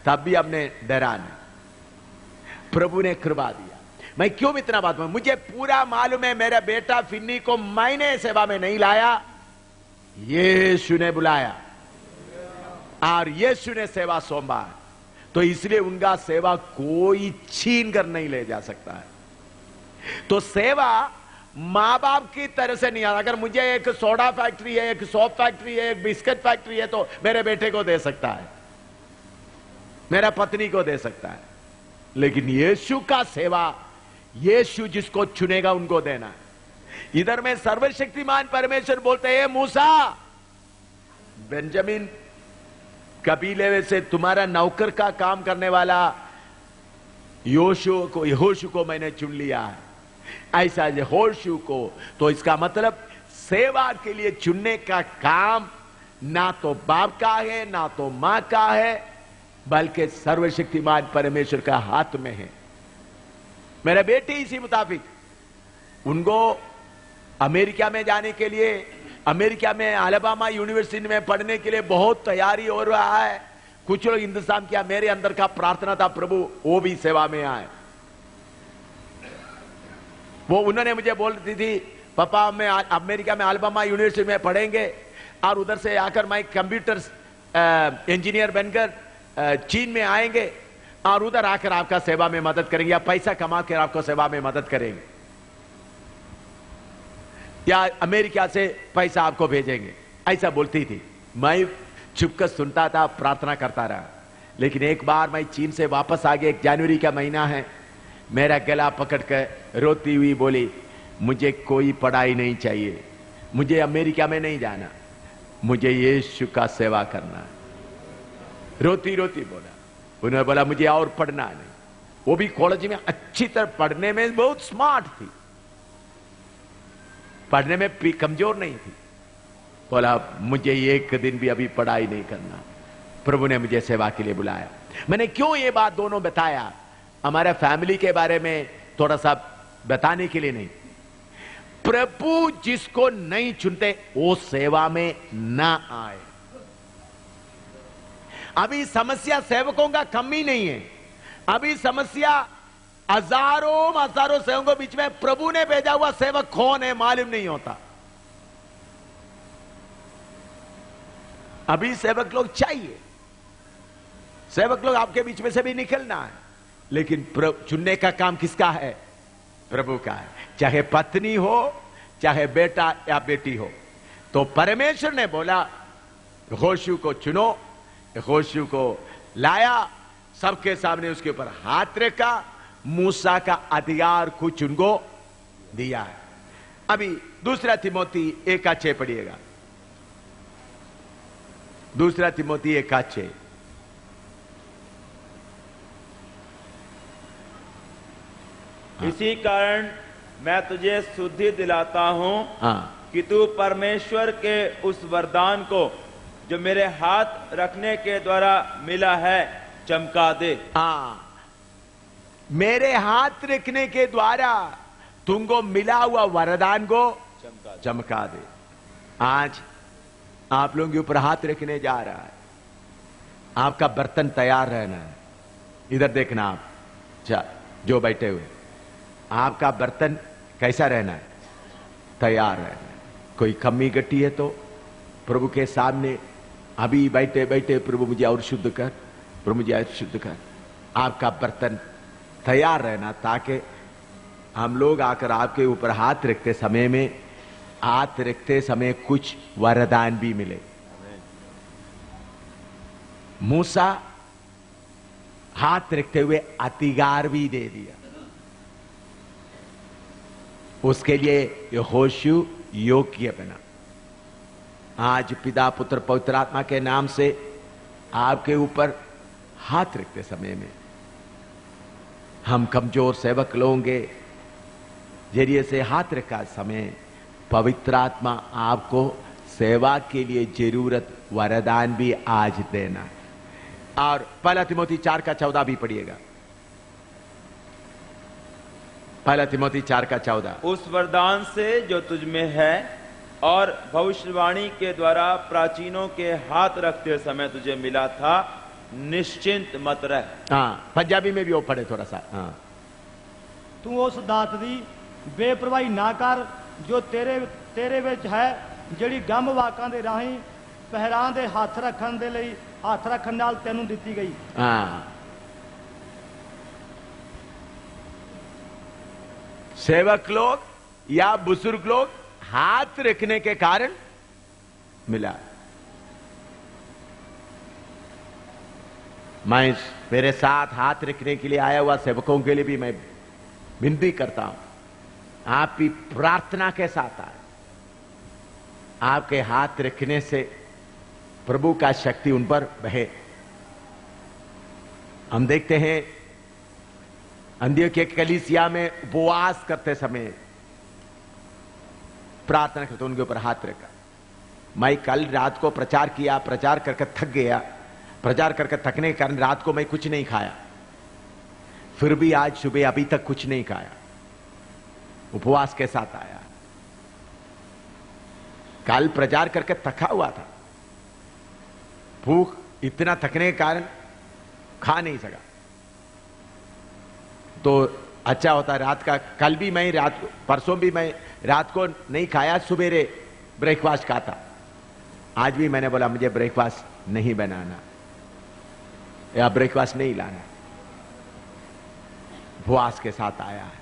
तब भी हमने डरा नहीं। प्रभु ने कृपा दिया। मैं क्यों इतना बात में, मुझे पूरा मालूम है मेरा बेटा फिन्नी को मैंने सेवा में नहीं लाया, यीशु ने बुलाया और यीशु ने सेवा सौंपा, तो इसलिए उनका सेवा कोई छीन कर नहीं ले जा सकता है। तो सेवा मां बाप की तरह से नहीं आता। अगर मुझे एक सोडा फैक्ट्री है, एक सोप फैक्ट्री है, एक बिस्किट फैक्ट्री है, तो मेरे बेटे को दे सकता है, मेरा पत्नी को दे सकता है। लेकिन यीशु का सेवा, यीशु जिसको चुनेगा उनको देना है। इधर में सर्वशक्तिमान परमेश्वर बोलते हैं, मूसा, बेंजामिन कबीले से तुम्हारा नौकर का काम करने वाला यहोशू को मैंने चुन लिया है। ऐसा यहोशू को, तो इसका मतलब सेवा के लिए चुनने का काम ना तो बाप का है ना तो मां का है, बल्कि सर्वशक्तिमान परमेश्वर का हाथ में है। मेरे बेटे इसी मुताबिक, उनको अमेरिका में जाने के लिए, अमेरिका में अलाबामा यूनिवर्सिटी में पढ़ने के लिए बहुत तैयारी हो रहा है। कुछ लोग इंतजाम किया, मेरे अंदर का प्रार्थना था, प्रभु वो भी सेवा में आए। वो उन्होंने मुझे बोलती थी, पापा मैं अमेरिका में अलाबामा यूनिवर्सिटी में पढ़ेंगे और उधर से आकर मैं कंप्यूटर इंजीनियर बनकर चीन में आएंगे और उधर आकर आपका सेवा में मदद करेंगे, या पैसा कमा कर आपको सेवा में मदद करेंगे, या अमेरिका से पैसा आपको भेजेंगे, ऐसा बोलती थी। मैं चुपकर सुनता था, प्रार्थना करता रहा। लेकिन एक बार मैं चीन से वापस आ गया, 1 जनवरी का महीना है, मेरा गला पकड़कर रोती हुई बोली, मुझे कोई पढ़ाई नहीं चाहिए, मुझे अमेरिका में नहीं जाना, मुझे यीशु का सेवा करना है। रोती रोती बोला। उन्होंने बोला मुझे और पढ़ना नहीं। वो भी कॉलेज में अच्छी तरह पढ़ने में बहुत स्मार्ट थी, पढ़ने में कमजोर नहीं थी। बोला मुझे एक दिन भी अभी पढ़ाई नहीं करना, प्रभु ने मुझे सेवा के लिए बुलाया। मैंने क्यों ये बात दोनों बताया, हमारे फैमिली के बारे में थोड़ा सा बताने के लिए नहीं। प्रभु जिसको नहीं चुनते वो सेवा में ना आए। अभी समस्या सेवकों का कमी नहीं है, अभी समस्या हजारों सेवकों के बीच में प्रभु ने भेजा हुआ सेवक कौन है मालूम नहीं होता। अभी सेवक लोग चाहिए, सेवक लोग आपके बीच में से भी निकलना है, लेकिन चुनने का काम किसका है? प्रभु का है। चाहे पत्नी हो, चाहे बेटा या बेटी हो। तो परमेश्वर ने बोला यहोशू को चुनो, यहोशू को लाया, सबके सामने उसके ऊपर हाथ रखा, मूसा का अधिकार कुछ उनको दिया है। अभी 2 तिमोथी 1:6 पढ़िएगा। 2 तिमोथी 1:6। इसी कारण मैं तुझे शुद्धि दिलाता हूं कि तू परमेश्वर के उस वरदान को जो मेरे हाथ रखने के द्वारा मिला है चमका दे। मेरे हाथ रखने के द्वारा तुमको मिला हुआ वरदान को चमका दे। आज आप लोगों के ऊपर हाथ रखने जा रहा है, आपका बर्तन तैयार रहना है। इधर देखना आप जो बैठे हुए, आपका बर्तन कैसा रहना है? तैयार रहना है। कोई कमी गट्टी है तो प्रभु के सामने अभी बैठे बैठे प्रभु मुझे और शुद्ध कर, प्रभु मुझे और शुद्ध कर। आपका बर्तन तैयार रहना, ताकि हम लोग आकर आपके ऊपर हाथ रखते समय में, हाथ रखते समय कुछ वरदान भी मिले। मूसा हाथ रखते हुए अधिकार भी दे दिया, उसके लिए यहोशू योग्य बना। आज पिता पुत्र पवित्र आत्मा के नाम से आपके ऊपर हाथ रखते समय में हम कमजोर सेवक लोगों के जरिए से हाथ रखा समय पवित्र आत्मा आपको सेवा के लिए जरूरत वरदान भी आज देना है। और 1 तिमोथी 4:14 भी पढ़िएगा। पहला तिमोथी 4:14। उस वरदान से जो तुझ में है और भविष्यवाणी के द्वारा प्राचीनों के हाथ रखते समय तुझे मिला था, निश्चिंत मत रह। हाँ, पंजाबी में भी वो पढ़े थोड़ा सा। हाँ, तू उस दात दी बेपरवाही ना कर जो तेरे विच है, ਜਿਹੜੀ ਗੰਮ ਵਾਕਾਂ ਦੇ ਰਾਹੀਂ ਪਹਿਰਾਂ ਦੇ ਹੱਥ ਰੱਖਣ ਦੇ ਲਈ ਹੱਥ ਰੱਖਣ ਨਾਲ ਤੈਨੂੰ ਦਿੱਤੀ ਗਈ। हाँ, सेवक लोग या बुजुर्ग लोग हाथ रखने के कारण मिला। मैं मेरे साथ हाथ रखने के लिए आया हुआ सेवकों के लिए भी मैं विनती करता हूं, आप भी प्रार्थना के साथ आए। आपके हाथ रखने से प्रभु का शक्ति उन पर बहे। हम देखते हैं अंत्योख्या कलीसिया में उपवास करते समय प्रार्थना करते उनके ऊपर हाथ रखा। मैं कल रात को प्रचार किया, प्रचार करके थक गया। प्रचार करके थकने के कारण रात को मैं कुछ नहीं खाया, फिर भी आज सुबह अभी तक कुछ नहीं खाया, उपवास के साथ आया। कल प्रचार करके थका हुआ था, भूख इतना थकने के कारण खा नहीं सका, तो अच्छा होता रात का। कल भी मैं परसों भी मैं रात को नहीं खाया, सुबेरे ब्रेकफास्ट खाता। आज भी मैंने बोला मुझे ब्रेकफास्ट नहीं बनाना या ब्रेकफास्ट नहीं लाना, उपवास के साथ आया है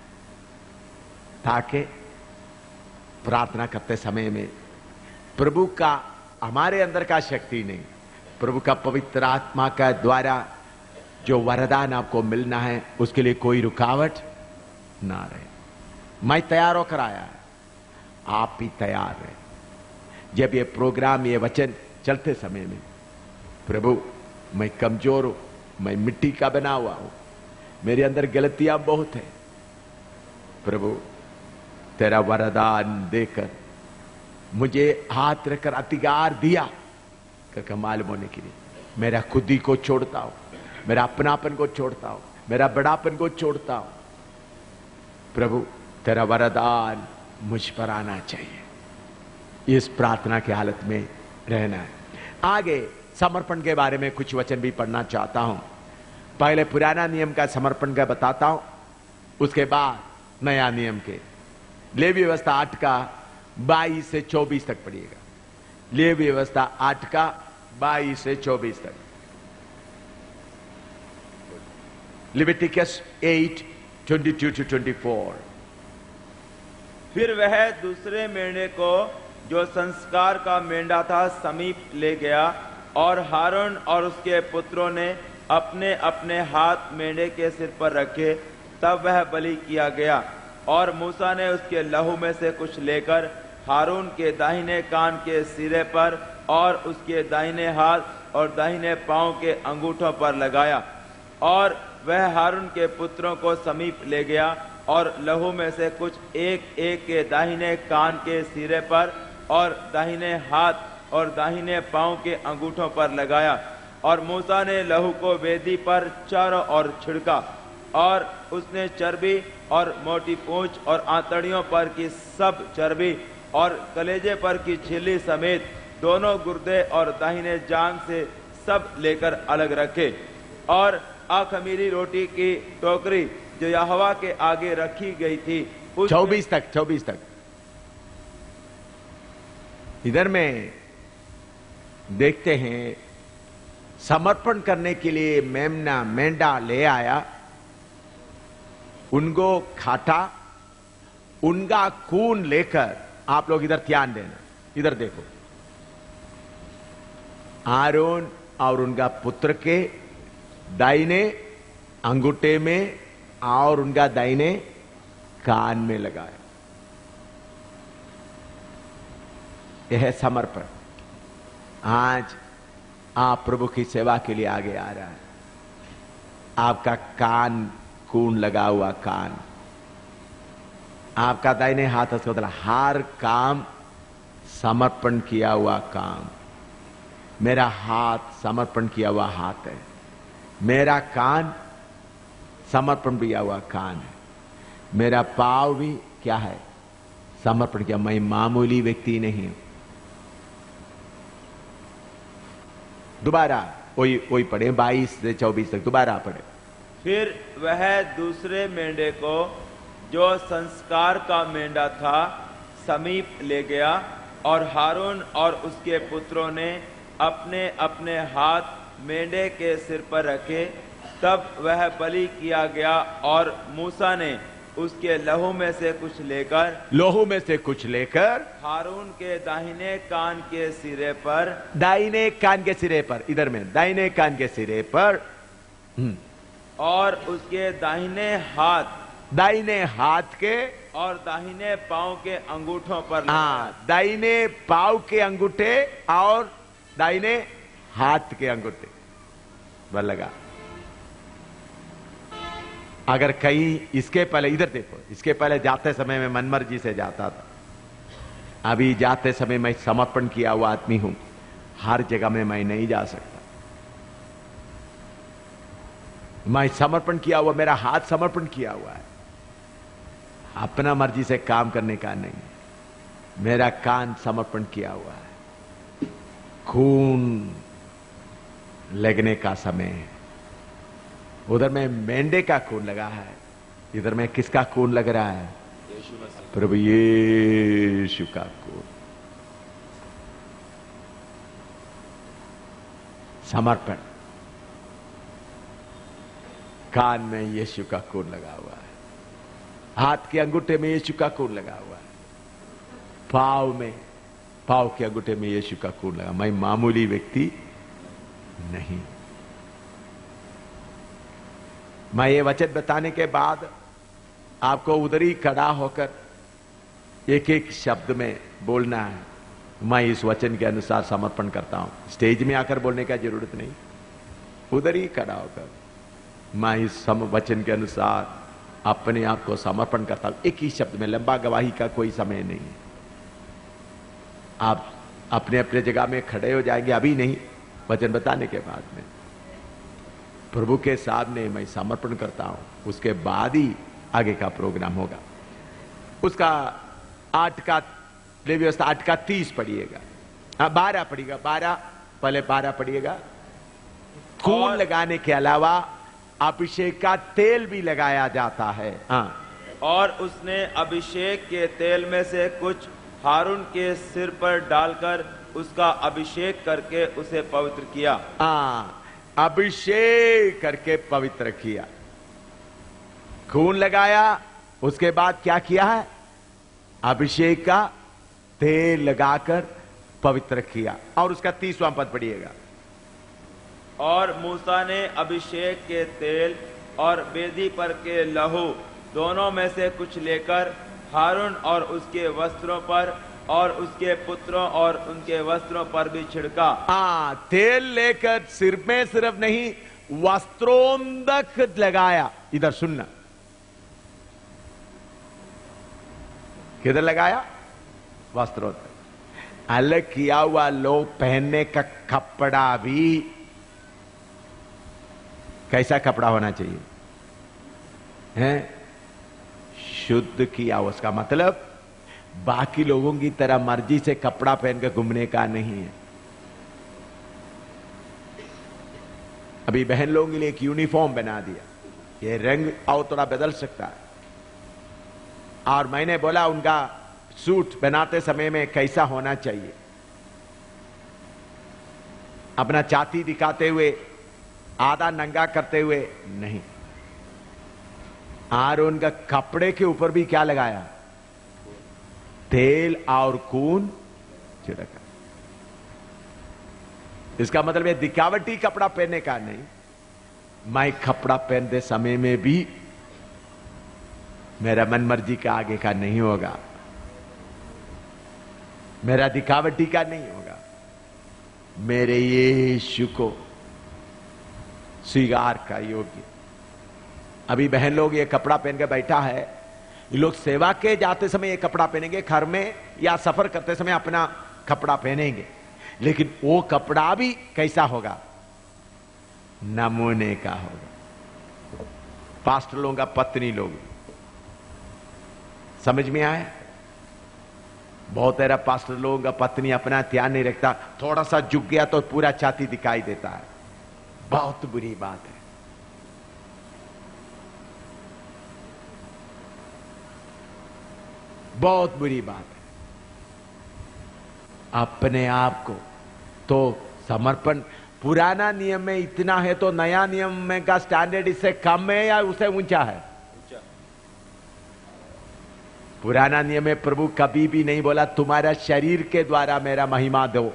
ताकि प्रार्थना करते समय में प्रभु का, हमारे अंदर का शक्ति नहीं, प्रभु का पवित्र आत्मा का द्वारा जो वरदान आपको मिलना है उसके लिए कोई रुकावट ना रहे। मैं तैयार होकर आया, आप भी तैयार रहे। जब ये प्रोग्राम, ये वचन चलते समय में, प्रभु मैं कमजोर हूं, मैं मिट्टी का बना हुआ हूं, मेरे अंदर गलतियां बहुत है, प्रभु तेरा वरदान देकर मुझे हाथ रखकर अधिकार दिया करके मालूम होने के लिए मेरा खुद ही को छोड़ता हूं, मेरा अपनापन को छोड़ता हूं, मेरा बड़ापन को छोड़ता हूं। प्रभु तेरा वरदान मुझ पर आना चाहिए। इस प्रार्थना की हालत में रहना है। आगे समर्पण के बारे में कुछ वचन भी पढ़ना चाहता हूं। पहले पुराना नियम का समर्पण का बताता हूं, उसके बाद नया नियम के। लेवी व्यवस्था 8 का 22 से 24 तक पढ़िएगा। लेवी व्यवस्था 8 का 22 से 24 तक। Leviticus 8:22-24। फिर वह दूसरे मेंढे को जो संस्कार का मेंढा था समीप ले गया, और हारून और उसके पुत्रों ने अपने अपने हाथ मेंढे के सिर पर रखे, तब वह बलि किया गया। और मूसा ने उसके लहू में से कुछ लेकर हारून के दाहिने कान के सिरे पर और उसके दाहिने हाथ और दाहिने पांव के अंगूठों पर लगाया, और वह हारून के पुत्रों को समीप ले गया और लहू में से कुछ एक एक के दाहिने कान के सिरे पर और दाहिने हाथ और दाहिने पांव के अंगूठों पर लगाया। और मूसा ने लहू को वेदी पर चारों ओर छिड़का, और उसने चर्बी और मोटी पूंछ और आंतड़ियों पर की सब चर्बी और कलेजे पर की झिल्ली समेत दोनों गुर्दे और दाहिने जांग से सब लेकर अलग रखे। और अखमीरी रोटी की टोकरी जो यहोवा के आगे रखी गई थी, 24 तक। इधर में देखते हैं समर्पण करने के लिए मेमना मेंढा ले आया, उनको काटा, उनका खून लेकर, आप लोग इधर ध्यान देना, इधर देखो, आरोन और उनका पुत्र के दाहिने अंगूठे में और उनका दाहिने कान में लगाया। यह है समर्पण। आज आप प्रभु की सेवा के लिए आगे आ रहा है, आपका कान, खून लगा हुआ कान, आपका दाहिने हाथ, उसका मतलब हर काम समर्पण किया हुआ काम। मेरा हाथ समर्पण किया हुआ हाथ है, मेरा कान समर्पण किया हुआ कान है, मेरा पाव भी क्या है, समर्पण किया। मैं मामूली व्यक्ति नहीं हूं। दोबारा वही पढ़े 22 से 24 तक, दोबारा पढ़े। फिर वह दूसरे मेंढे को जो संस्कार का मेंढा था समीप ले गया, और हारून और उसके पुत्रों ने अपने अपने हाथ मेंढे के सिर पर रखे। तब वह बलि किया गया, और मूसा ने उसके लहू में से कुछ लेकर हारून के दाहिने कान के सिरे पर, इधर में दाहिने कान के सिरे पर, और उसके दाहिने हाथ के और दाहिने पांव के अंगूठों पर दाहिने पांव के अंगूठे और दाहिने हाथ के अंगूठे पर लगा। अगर कहीं इसके पहले, इधर देखो, इसके पहले जाते समय मैं मनमर्जी से जाता था, अभी जाते समय मैं समर्पण किया हुआ आदमी हूं। हर जगह में मैं नहीं जा सकता। मैं समर्पण किया हुआ, मेरा हाथ समर्पण किया हुआ है, अपना मर्जी से काम करने का नहीं। मेरा कान समर्पण किया हुआ है। खून लगने का समय है। उधर में मेंढे का खून लगा है, इधर में किसका खून लग रहा है? प्रभु यीशु का खून। समर्पण। कान में यीशु का खून लगा हुआ है, हाथ के अंगूठे में यीशु का खून लगा हुआ है, पाव के अंगूठे में यीशु का खून लगा। मैं मामूली व्यक्ति नहीं। मैं ये वचन बताने के बाद आपको उधर ही खड़ा होकर एक एक शब्द में बोलना है। मैं इस वचन के अनुसार समर्पण करता हूं। स्टेज में आकर बोलने का जरूरत नहीं, उधर ही खड़ा होकर मैं इस वचन के अनुसार अपने आप को समर्पण करता हूं। एक ही शब्द में, लंबा गवाही का कोई समय नहीं है। आप अपने अपने जगह में खड़े हो जाएंगे, अभी नहीं, वचन बताने के बाद में। प्रभु के सामने मैं समर्पण करता हूं, उसके बाद ही आगे का प्रोग्राम होगा। उसका 8 का व्यवस्था 8 का 30 पढ़िएगा, 12 पढ़िएगा, 12 पहले 12 पढ़िएगा। खून लगाने के अलावा अभिषेक का तेल भी लगाया जाता है। और उसने अभिषेक के तेल में से कुछ हारून के सिर पर डालकर उसका अभिषेक करके उसे पवित्र किया। अभिषेक करके पवित्र किया। खून लगाया, उसके बाद क्या किया है? अभिषेक का तेल लगाकर पवित्र किया। और उसका 30वां पद पढ़िएगा। और मूसा ने अभिषेक के तेल और वेदी पर के लहू दोनों में से कुछ लेकर हारून और उसके वस्त्रों पर और उसके पुत्रों और उनके वस्त्रों पर भी छिड़का। तेल लेकर सिर में सिर्फ नहीं, वस्त्रों तक लगाया। इधर सुनना, किधर लगाया? वस्त्रों तक। अलग किया हुआ लोग पहनने का कपड़ा भी कैसा कपड़ा होना चाहिए? हैं? शुद्ध किया। उसका मतलब बाकी लोगों की तरह मर्जी से कपड़ा पहन के घूमने का नहीं है। अभी बहन लोगों के लिए एक यूनिफॉर्म बना दिया, ये रंग और थोड़ा बदल सकता है। और मैंने बोला उनका सूट बनाते समय में कैसा होना चाहिए, अपना छाती दिखाते हुए, आधा नंगा करते हुए नहीं। और उनका कपड़े के ऊपर भी क्या लगाया? तेल और खून छिड़का। इसका मतलब ये दिखावटी कपड़ा पहनने का नहीं। मैं कपड़ा पहनते समय में भी मेरा मन मर्जी का आगे का नहीं होगा, मेरा दिखावटी का नहीं होगा। मेरे यीशु को स्वीकार का योग्य। अभी बहन लोग ये कपड़ा पहन के बैठा है, ये लोग सेवा के जाते समय ये कपड़ा पहनेंगे, घर में या सफर करते समय अपना कपड़ा पहनेंगे, लेकिन वो कपड़ा भी कैसा होगा? नमूने का होगा। पास्टर लोगों का पत्नी लोग समझ में आया? बहुत सारा पास्टर लोगों का पत्नी अपना ध्यान नहीं रखता, थोड़ा सा झुक गया तो पूरा छाती दिखाई देता है। बहुत बुरी बात है। बहुत बुरी बात है। अपने आप को तो समर्पण, पुराना नियम में इतना है तो नया नियम में का स्टैंडर्ड इससे कम है या उससे ऊंचा है? पुराना नियम में प्रभु कभी भी नहीं बोला तुम्हारा शरीर के द्वारा मेरा महिमा दो।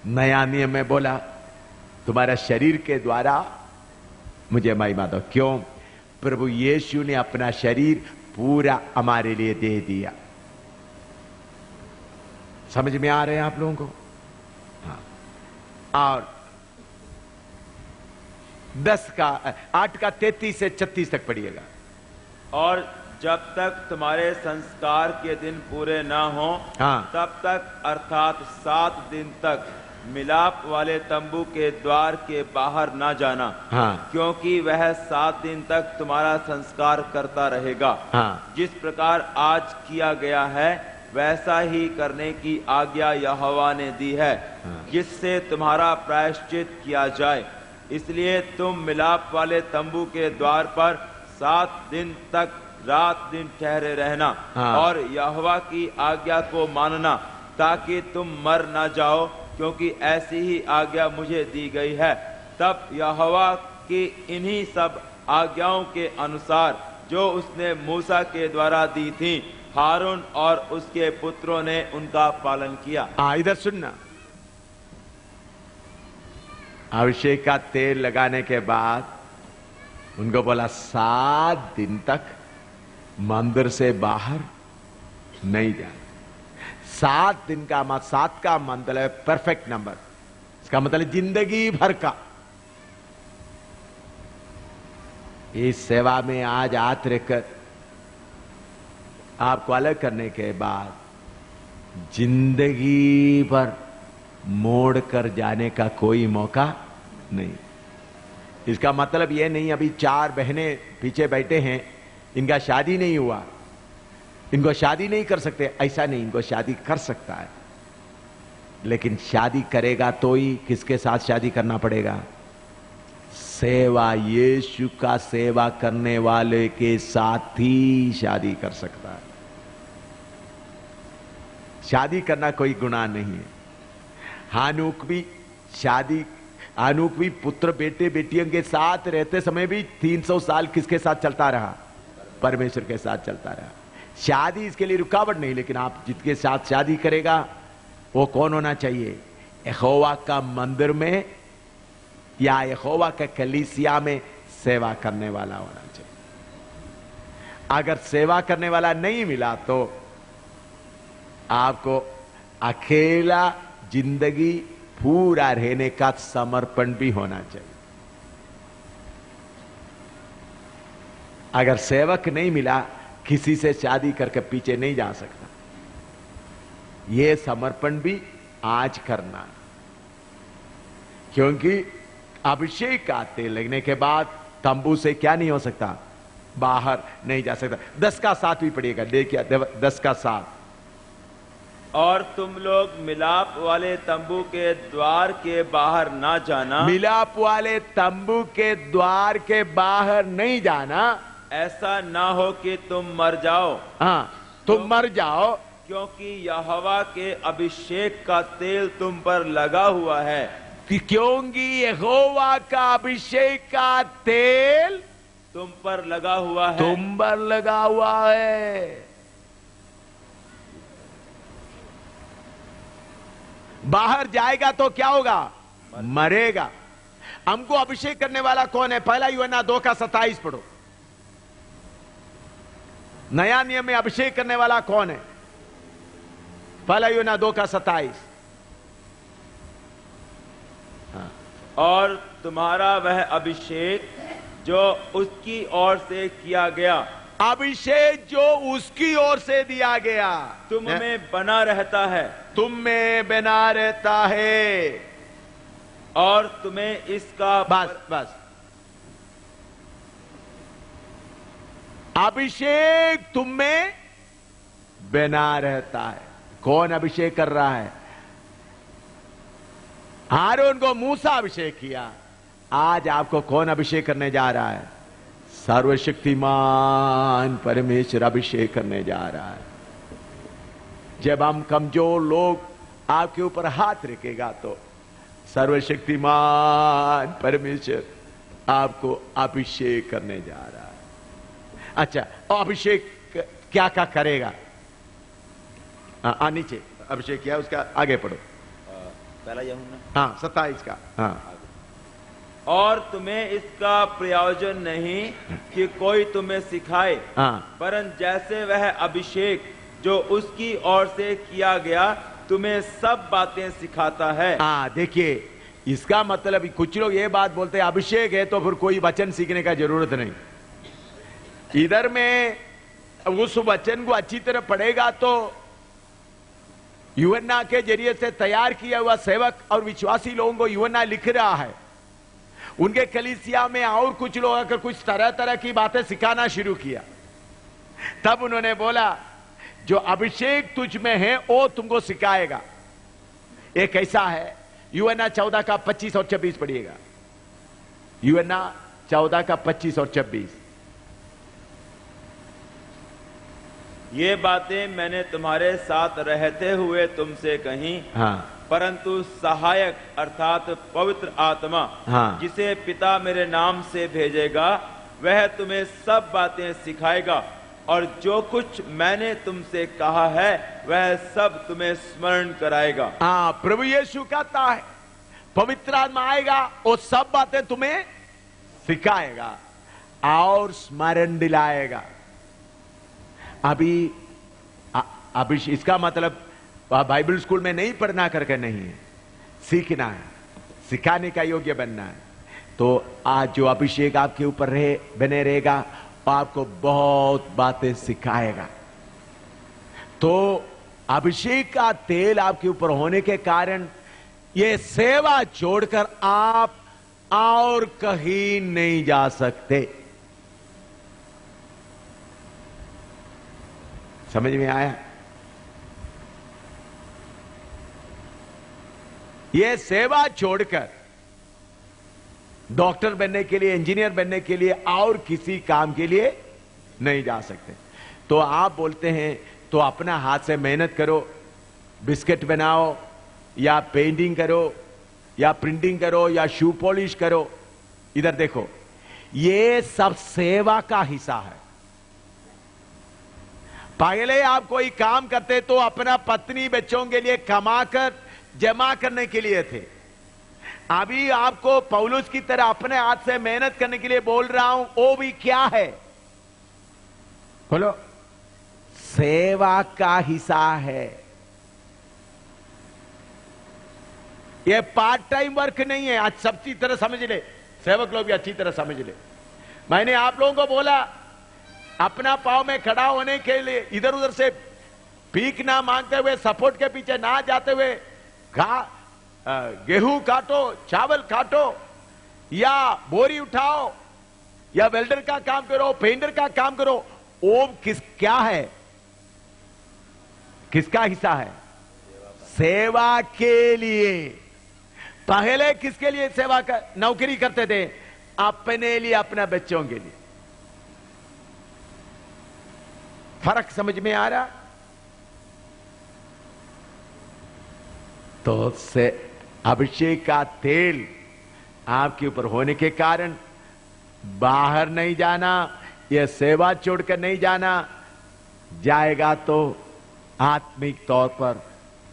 नया नियम में बोला तुम्हारा शरीर के द्वारा मुझे महिमा दो। क्यों? प्रभु यीशु ने अपना शरीर पूरा हमारे लिए दे दिया। समझ में आ रहे हैं आप लोगों को? हाँ। और 8 का 33 से 36 तक पढ़िएगा। और जब तक तुम्हारे संस्कार के दिन पूरे ना हो, हाँ। तब तक अर्थात 7 दिन तक मिलाप वाले तंबू के द्वार के बाहर ना जाना। हाँ। क्योंकि वह 7 दिन तक तुम्हारा संस्कार करता रहेगा। हाँ। जिस प्रकार आज किया गया है वैसा ही करने की आज्ञा यहोवा ने दी है, जिससे तुम्हारा प्रायश्चित किया जाए। इसलिए तुम मिलाप वाले तंबू के द्वार पर 7 दिन तक रात दिन ठहरे रहना। हाँ। और यहोवा की आज्ञा को मानना, ताकि तुम मर ना जाओ, क्योंकि ऐसी ही आज्ञा मुझे दी गई है। तब यहोवा की इन्हीं सब आज्ञाओं के अनुसार जो उसने मूसा के द्वारा दी थी, हारून और उसके पुत्रों ने उनका पालन किया। इधर सुनना। अभिषेक का तेल लगाने के बाद उनको बोला 7 दिन तक मंदिर से बाहर नहीं जाना। 7 दिन का 7 का मतलब है परफेक्ट नंबर। इसका मतलब जिंदगी भर का। इस सेवा में आज हाथ रखकर आपको अलग करने के बाद जिंदगी भर मोड़ कर जाने का कोई मौका नहीं। इसका मतलब यह नहीं अभी 4 बहनें पीछे बैठे हैं, इनका शादी नहीं हुआ, इनको शादी नहीं कर सकते, ऐसा नहीं। इनको शादी कर सकता है, लेकिन शादी करेगा तो ही किसके साथ शादी करना पड़ेगा? सेवा, यीशु का सेवा करने वाले के साथ ही शादी कर सकता है। शादी करना कोई गुनाह नहीं है। हानूक भी पुत्र बेटे बेटियों के साथ रहते समय भी 300 साल किसके साथ चलता रहा? परमेश्वर के साथ चलता रहा। शादी इसके लिए रुकावट नहीं, लेकिन आप जिसके साथ शादी करेगा वो कौन होना चाहिए? यहोवा का मंदिर में या यहोवा के कलीसिया में सेवा करने वाला होना चाहिए। अगर सेवा करने वाला नहीं मिला तो आपको अकेला जिंदगी पूरा रहने का समर्पण भी होना चाहिए। अगर सेवक नहीं मिला, किसी से शादी करके पीछे नहीं जा सकता। यह समर्पण भी आज करना, क्योंकि अभिषेक का तेल लगने के बाद तंबू से क्या नहीं हो सकता? बाहर नहीं जा सकता। 10 का 7 भी पढ़िएगा। देखिए 10 का 7। और तुम लोग मिलाप वाले तंबू के द्वार के बाहर ना जाना। मिलाप वाले तंबू के द्वार के बाहर नहीं जाना। ऐसा ना हो कि तुम मर जाओ। हाँ, तुम मर जाओ, क्योंकि यहोवा के अभिषेक का तेल तुम पर लगा हुआ है। क्योंकि यहोवा का अभिषेक का तेल तुम पर लगा हुआ है। तुम पर लगा हुआ है। बाहर जाएगा तो क्या होगा? मरेगा। हमको अभिषेक करने वाला कौन है? 1 यूहन्ना 2 का 27 पढ़ो। नया नियम में अभिषेक करने वाला कौन है? 1 यूहन्ना 2 का 27। और तुम्हारा वह अभिषेक जो उसकी ओर से किया गया, अभिषेक जो उसकी ओर से दिया गया, तुम में बना रहता है। तुम में बना रहता है और तुम्हें इसका बस अभिषेक तुम में बना रहता है। कौन अभिषेक कर रहा है? हारून को मूसा अभिषेक किया, आज आपको कौन अभिषेक करने जा रहा है? सर्वशक्तिमान परमेश्वर अभिषेक करने जा रहा है। जब हम कमजोर लोग आपके ऊपर हाथ रखेगा तो सर्वशक्तिमान परमेश्वर आपको अभिषेक करने जा रहा है। अच्छा, अभिषेक क्या क्या करेगा? नीचे अभिषेक किया, उसका आगे पढ़ो। पहला यूहन्ना हाँ 27 का। हाँ, और तुम्हें इसका प्रयोजन नहीं कि कोई तुम्हें सिखाए, हाँ, परंतु जैसे वह अभिषेक जो उसकी ओर से किया गया तुम्हें सब बातें सिखाता है। हाँ, देखिए इसका मतलब कुछ लोग ये बात बोलते हैं अभिषेक है तो फिर कोई वचन सीखने का जरूरत नहीं। इधर में उस वचन को अच्छी तरह पढ़ेगा तो यूहन्ना के जरिए से तैयार किया हुआ सेवक और विश्वासी लोगों को यूहन्ना लिख रहा है। उनके कलीसिया में और कुछ लोग आकर कुछ तरह तरह की बातें सिखाना शुरू किया। तब उन्होंने बोला जो अभिषेक तुझ में है वो तुमको सिखाएगा। ये कैसा है? यूहन्ना 14 का 25 और 26 पढ़िएगा। यूहन्ना 14 का 25 और 26। ये बातें मैंने तुम्हारे साथ रहते हुए तुमसे कही, हाँ, परंतु सहायक अर्थात पवित्र आत्मा, हाँ, जिसे पिता मेरे नाम से भेजेगा, वह तुम्हें सब बातें सिखाएगा और जो कुछ मैंने तुमसे कहा है वह सब तुम्हें स्मरण कराएगा। हाँ, प्रभु यीशु कहता है पवित्र आत्मा आएगा और सब बातें तुम्हें सिखाएगा और स्मरण दिलाएगा। अभी इसका मतलब बाइबल स्कूल में नहीं पढ़ना करके नहीं है, सीखना है, सिखाने का योग्य बनना है। तो आज जो अभिषेक आपके ऊपर बने रहेगा आपको बहुत बातें सिखाएगा। तो अभिषेक का तेल आपके ऊपर होने के कारण ये सेवा छोड़कर आप और कहीं नहीं जा सकते। समझ में आया? ये सेवा छोड़कर डॉक्टर बनने के लिए, इंजीनियर बनने के लिए और किसी काम के लिए नहीं जा सकते। तो आप बोलते हैं तो अपना हाथ से मेहनत करो, बिस्किट बनाओ या पेंटिंग करो या प्रिंटिंग करो या शू पॉलिश करो। इधर देखो, ये सब सेवा का हिस्सा है। पहले आप कोई काम करते तो अपना पत्नी बच्चों के लिए कमाकर जमा करने के लिए थे। अभी आपको पौलुस की तरह अपने हाथ से मेहनत करने के लिए बोल रहा हूं। वो भी क्या है? बोलो, सेवा का हिस्सा है। ये पार्ट टाइम वर्क नहीं है। आज सबकी तरह समझ ले, सेवक लोग भी अच्छी तरह समझ ले। मैंने आप लोगों को बोला अपना पांव में खड़ा होने के लिए इधर उधर से भीख ना मांगते हुए, सपोर्ट के पीछे ना जाते हुए गेहूं काटो, चावल काटो या बोरी उठाओ या वेल्डर का काम करो, पेंटर का काम करो। वो क्या है? किसका हिस्सा है? सेवा के लिए। पहले किसके लिए नौकरी करते थे? अपने लिए, अपने बच्चों के लिए। फर्क समझ में आ रहा? तो से अभिषेक का तेल आपके ऊपर होने के कारण बाहर नहीं जाना, यह सेवा छोड़कर नहीं जाना। जाएगा तो आत्मिक तौर पर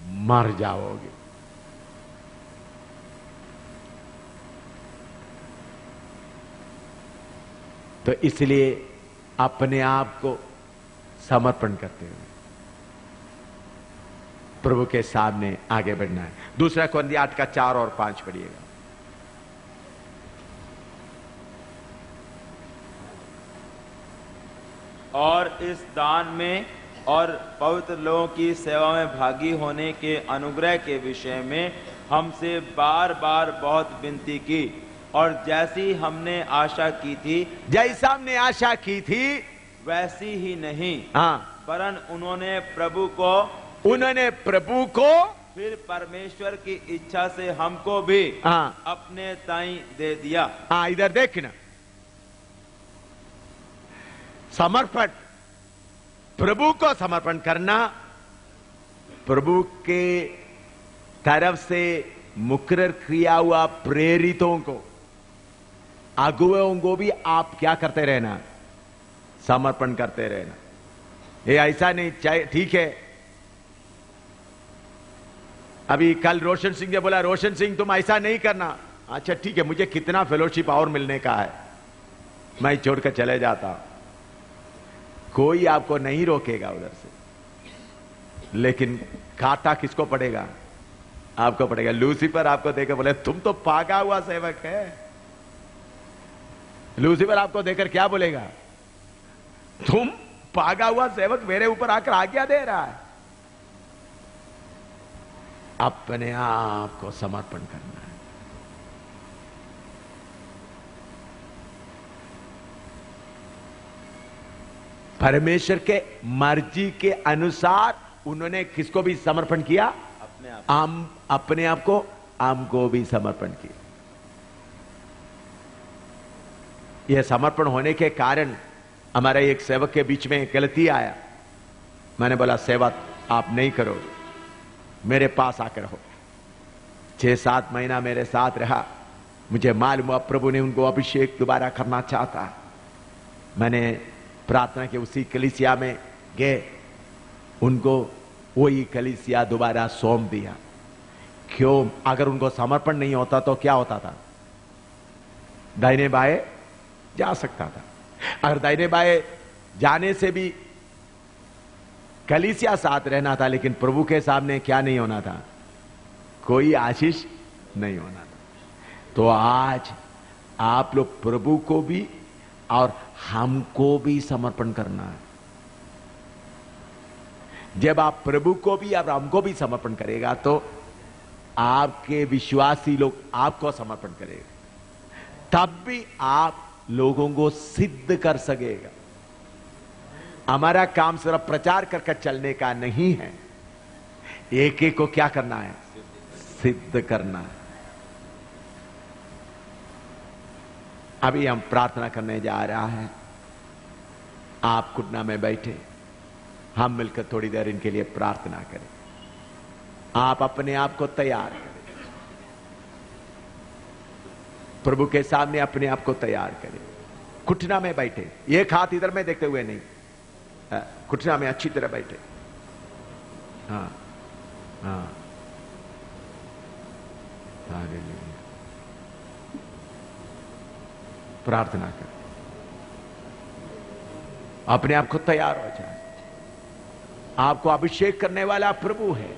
मर जाओगे। तो इसलिए अपने आप को समर्पण करते हुए प्रभु के सामने आगे बढ़ना है। दूसरा कोरिन्थियों 8 का 4 और 5 पढ़िएगा। और इस दान में और पवित्र लोगों की सेवा में भागी होने के अनुग्रह के विषय में हमसे बार बार बहुत विनती की, और जैसी हमने आशा की थी, जैसा हमने आशा की थी वैसी ही नहीं, हाँ, परन उन्होंने प्रभु को फिर परमेश्वर की इच्छा से हमको भी हाँ अपने ताई दे दिया। हाँ, इधर देखना, समर्पण, प्रभु को समर्पण करना, प्रभु के तरफ से मुकर्रर किया हुआ प्रेरितों को, अगुवों को भी आप क्या करते रहना, समर्पण करते रहना। ये ऐसा नहीं चाहिए, ठीक है। अभी कल रोशन सिंह ने बोला, रोशन सिंह तुम ऐसा नहीं करना। अच्छा ठीक है, मुझे कितना फेलोशिप और मिलने का है, मैं छोड़कर चले जाता हूं, कोई आपको नहीं रोकेगा उधर से, लेकिन काटा किसको पड़ेगा, आपको पड़ेगा। लूसीफर आपको देकर बोले तुम तो पागा हुआ सेवक है, लूसीफर आपको देकर क्या बोलेगा, तुम पागा हुआ सेवक मेरे ऊपर आकर आज्ञा दे रहा है। अपने आप को समर्पण करना है। परमेश्वर के मर्जी के अनुसार उन्होंने किसको भी समर्पण किया, अपने आप को, हमको भी समर्पण किया। यह समर्पण होने के कारण हमारे एक सेवक के बीच में गलती आया। मैंने बोला सेवक आप नहीं करो, मेरे पास आकर रहो। 6-7 महीना मेरे साथ रहा, मुझे मालूम हुआ प्रभु ने उनको अभिषेक दोबारा करना चाहता। मैंने प्रार्थना की, उसी कलीसिया में गए, उनको वही कलीसिया दोबारा सौंप दिया। क्यों? अगर उनको समर्पण नहीं होता तो क्या होता था, दाहिने बाएं जा सकता था। अगर दाहिने बाएं जाने से भी कलीसिया साथ रहना था, लेकिन प्रभु के सामने क्या नहीं होना था, कोई आशीष नहीं होना था। तो आज आप लोग प्रभु को भी और हमको भी समर्पण करना है। जब आप प्रभु को भी और हमको भी समर्पण करेगा तो आपके विश्वासी लोग आपको समर्पण करेगा, तब भी आप लोगों को सिद्ध कर सकेगा। हमारा काम सिर्फ प्रचार करके चलने का नहीं है, एक एक को क्या करना है, सिद्ध करना है। अभी हम प्रार्थना करने जा रहा है, आप घुटना में बैठे, हम मिलकर थोड़ी देर इनके लिए प्रार्थना करें। आप अपने आप को तैयार करें, प्रभु के सामने अपने आप को तैयार करें। घुटना में बैठे, एक हाथ इधर में देखते हुए नहीं, घुटना में अच्छी तरह बैठे। हाँ हाँ, हालेलुया। प्रार्थना कर, अपने आप को तैयार हो जाए। आपको अभिषेक करने वाला प्रभु है।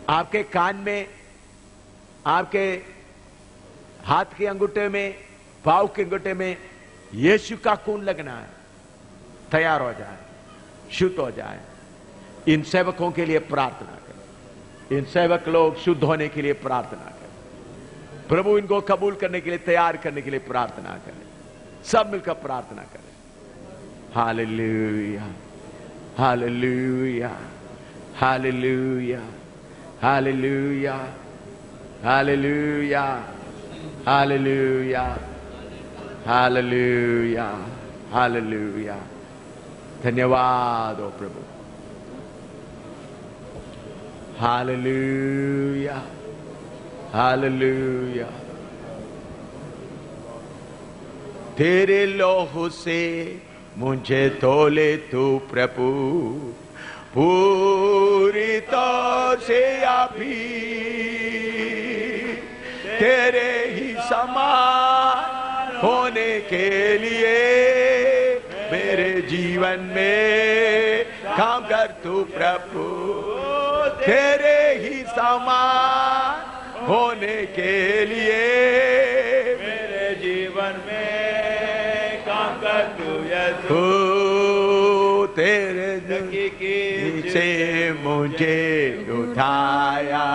आपके कान में, आपके हाथ के अंगूठे में, पांव के अंगूठे में यीशु का खून लगना है। तैयार हो जाए, शुद्ध हो जाए। इन सेवकों के लिए प्रार्थना करें, इन सेवक लोग शुद्ध होने के लिए प्रार्थना करें, प्रभु इनको कबूल करने के लिए, तैयार करने के लिए प्रार्थना करें। सब मिलकर प्रार्थना करें। Hallelujah, hallelujah, hallelujah, hallelujah, hallelujah, hallelujah, hallelujah, hallelujah. धन्यवाद हो प्रभु। Hallelujah, hallelujah. तेरे लहू से मुझे तोले तू प्रभु, पूरी तौर से अभी तेरे ही समान होने के लिए मेरे जीवन में काम कर तू प्रभु। तेरे ही समान होने के लिए मेरे जीवन में काम कर तू यीशु। तेरे की से मुझे उठाया,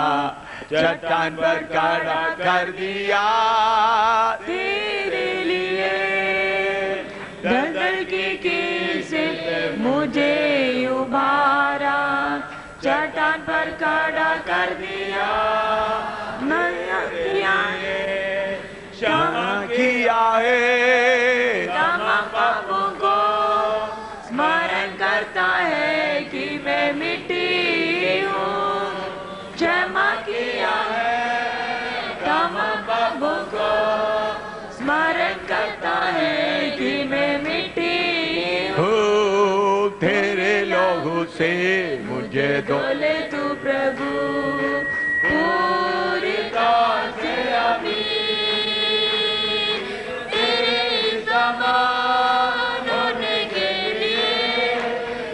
चट्टान पर खड़ा कर दिया। तेरे लिए दलदल की कील से मुझे उभारा, चट्टान पर खड़ा कर दिया। नया किया है, क्षमा किया है, तमाम पापों को स्मरण करता है कि मैं मिट्टी हूँ। क्षमा किया है, तमाम पापों को स्मरण करता है कि मैं मिट्टी हूँ। हो तेरे लोगों से मुझे दो बोले तू प्रभु पूरी तौर से अभी तेरे समान होने के लिए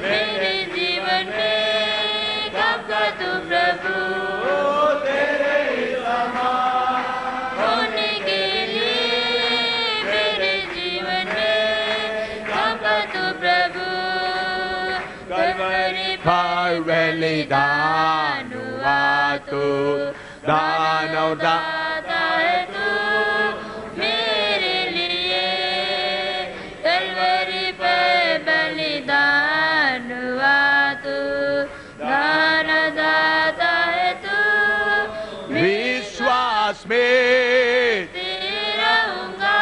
मेरे जीवन में कब का तू प्रभु तेरे समान होने के लिए मेरे जीवन में कब का तू प्रभु कलवरी पर बलिदान हुआ तू, दान और दाता है तू मेरे लिए। कलवरी पे बलिदान हुआ तू, दान दाता है तू। विश्वास में रहूंगा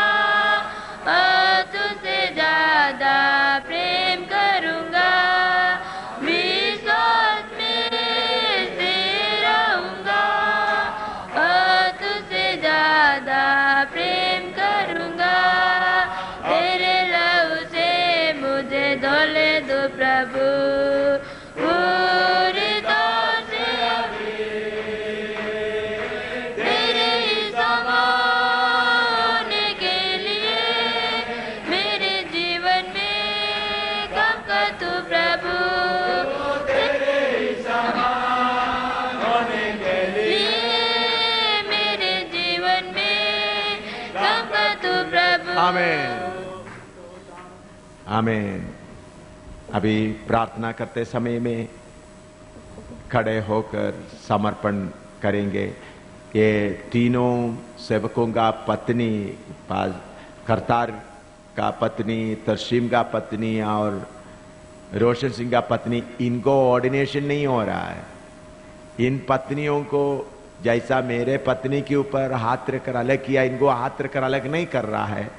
और तुझसे ज्यादा प्रेम करूंगा। विश्वास में स्थिर रहूंगा और तुझसे ज्यादा प्रेम करूंगा। तेरे लहू से मुझे धोले दो प्रभु पूरी तौर से अभी तेरे समान होने के लिए मेरे जीवन में कब का तू प्रभु तेरे समान होने के लिए मेरे जीवन में कब का तू प्रभु। आमीन, आमीन। अभी प्रार्थना करते समय में खड़े होकर समर्पण करेंगे। ये तीनों सेवकों का पत्नी, करतार का पत्नी, तरशीम का पत्नी और रोशन सिंह का पत्नी, इनको ऑर्डिनेशन नहीं हो रहा है। इन पत्नियों को जैसा मेरे पत्नी के ऊपर हाथ रखकर अलग किया, इनको हाथ रखकर अलग नहीं कर रहा है।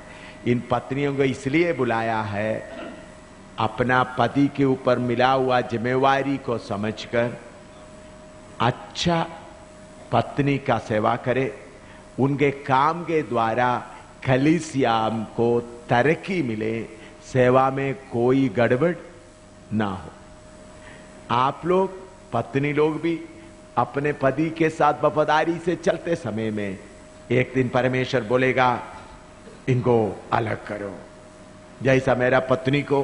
इन पत्नियों को इसलिए बुलाया है अपना पति के ऊपर मिला हुआ जिम्मेवारी को समझकर अच्छा पत्नी का सेवा करे, उनके काम के द्वारा कलीसिया को तरक्की मिले, सेवा में कोई गड़बड़ ना हो। आप लोग पत्नी लोग भी अपने पति के साथ वफादारी से चलते समय में एक दिन परमेश्वर बोलेगा इनको अलग करो। जैसा मेरा पत्नी को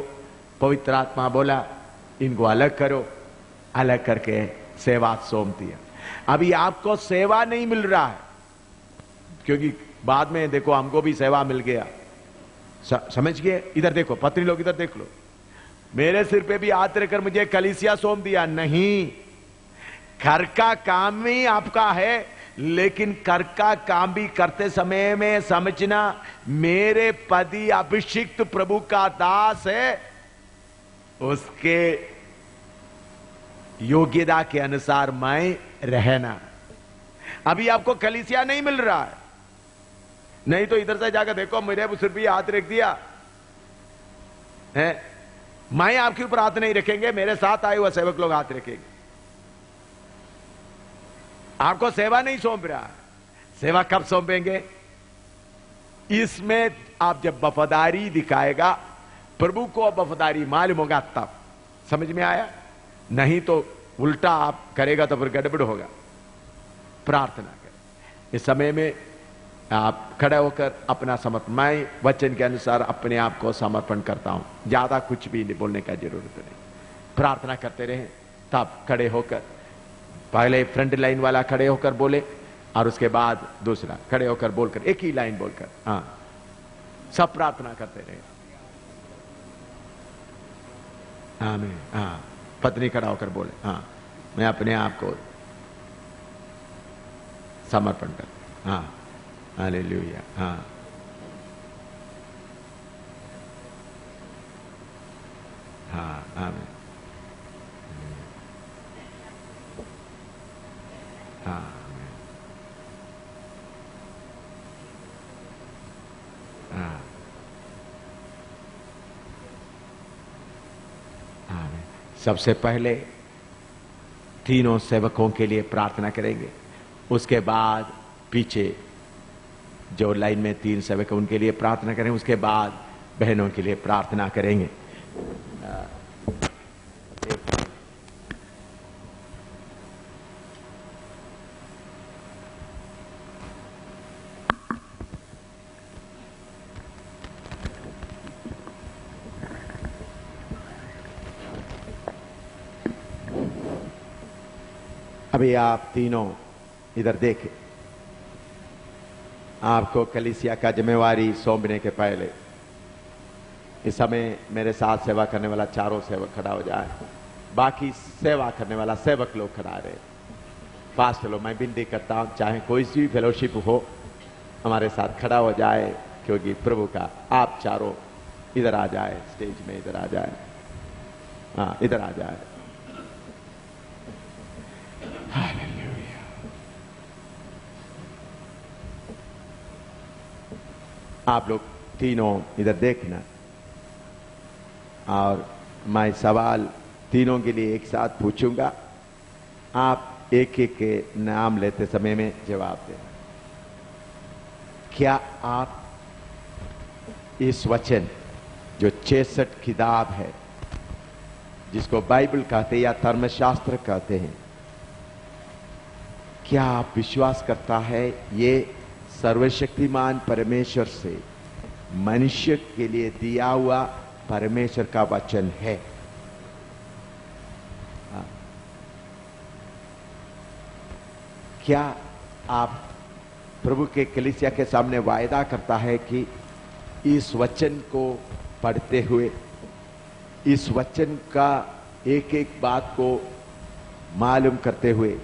पवित्र आत्मा बोला इनको अलग करो, अलग करके सेवा सौंप दिया। अभी आपको सेवा नहीं मिल रहा है, क्योंकि बाद में देखो हमको भी सेवा मिल गया। समझ गए? इधर देखो पत्नी लोग, इधर देख लो, मेरे सिर पे भी हाथ रखकर मुझे कलीसिया सौंप दिया। नहीं, घर का काम ही आपका है, लेकिन कर का काम भी करते समय में समझना मेरे पति अभिषिक्त प्रभु का दास है, उसके योग्यता के अनुसार मैं रहना। अभी आपको कलीसिया नहीं मिल रहा है, नहीं तो इधर से जाकर देखो मेरे सिर पे हाथ रख दिया है, मैं आपके ऊपर हाथ नहीं रखेंगे, मेरे साथ आए हुए सेवक लोग हाथ रखेंगे। आपको सेवा नहीं सौंप रहा, सेवा कब सौंपेंगे? इसमें आप जब वफादारी दिखाएगा, प्रभु को वफादारी मालूम होगा तब समझ में आया, नहीं तो उल्टा आप करेगा तो फिर गड़बड़ होगा। प्रार्थना करें इस समय में, आप खड़े होकर अपना समर्पण, मैं वचन के अनुसार अपने आप को समर्पण करता हूं, ज्यादा कुछ भी बोलने का जरूरत नहीं। प्रार्थना करते रहे, तब खड़े होकर पहले फ्रंट लाइन वाला खड़े होकर बोले और उसके बाद दूसरा खड़े होकर बोलकर, एक ही लाइन बोलकर, हाँ सब प्रार्थना करते रहे। आमीन। हाँ, पत्नी खड़ा होकर बोले, हाँ मैं अपने आप को समर्पण कर, हाँ हालेलुया, हाँ हाँ आमीन। हाँ आमीन। हाँ आमीन। सबसे पहले तीनों सेवकों के लिए प्रार्थना करेंगे, उसके बाद पीछे जो लाइन में 3 सेवक हैं उनके लिए प्रार्थना करेंगे, उसके बाद बहनों के लिए प्रार्थना करेंगे। अभी आप तीनों इधर देखें, आपको कलीसिया का जिम्मेवारी सौंपने के पहले इस समय मेरे साथ सेवा करने वाला चारों सेवक खड़ा हो जाए, बाकी सेवा करने वाला सेवक लोग खड़ा रहे। फास्ट लो, मैं विनती करता हूं चाहे कोई सी भी फेलोशिप हो हमारे साथ खड़ा हो जाए, क्योंकि प्रभु का आप चारों इधर आ जाए, स्टेज में इधर आ जाए। हाँ इधर आ जाए। आप लोग तीनों इधर देखना, और मैं सवाल तीनों के लिए एक साथ पूछूंगा, आप एक एक के नाम लेते समय में जवाब दें। क्या आप इस वचन जो 66 किताब है, जिसको बाइबल कहते हैं या धर्मशास्त्र कहते हैं, क्या आप विश्वास करता है ये सर्वशक्तिमान परमेश्वर से मनुष्य के लिए दिया हुआ परमेश्वर का वचन है? क्या आप प्रभु के कलीसिया के सामने वायदा करता है कि इस वचन को पढ़ते हुए, इस वचन का एक एक बात को मालूम करते हुए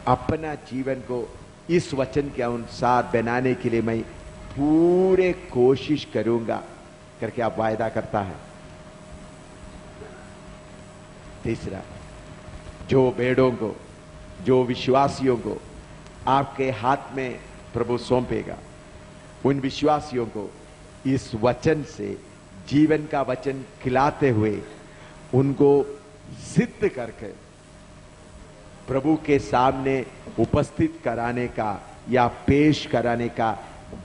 अपना जीवन को इस वचन के अनुसार बनाने के लिए मैं पूरे कोशिश करूंगा करके आप वायदा करता है? तीसरा, जो भेड़ों को, जो विश्वासियों को आपके हाथ में प्रभु सौंपेगा, उन विश्वासियों को इस वचन से जीवन का वचन खिलाते हुए उनको सिद्ध करके प्रभु के सामने उपस्थित कराने का या पेश कराने का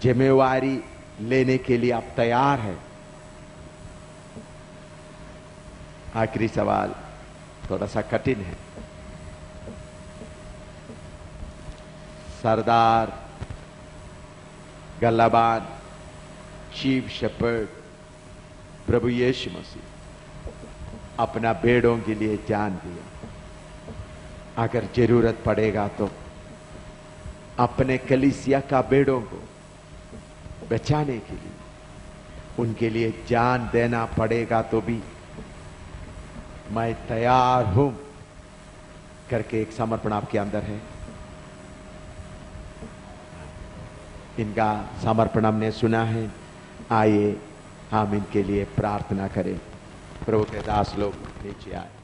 जिम्मेवारी लेने के लिए आप तैयार हैं? आखिरी सवाल थोड़ा सा कठिन है। सरदार गल्लाबान, चीफ शेपर्ड प्रभु यीशु मसीह अपना भेड़ों के लिए जान दिया। अगर जरूरत पड़ेगा तो अपने कलीसिया का भेड़ों को बचाने के लिए, उनके लिए जान देना पड़ेगा तो भी मैं तैयार हूं करके एक समर्पण आपके अंदर है। इनका समर्पण हमने सुना है। आइए हम इनके लिए प्रार्थना करें। प्रभु के दास लोग नीचे आए।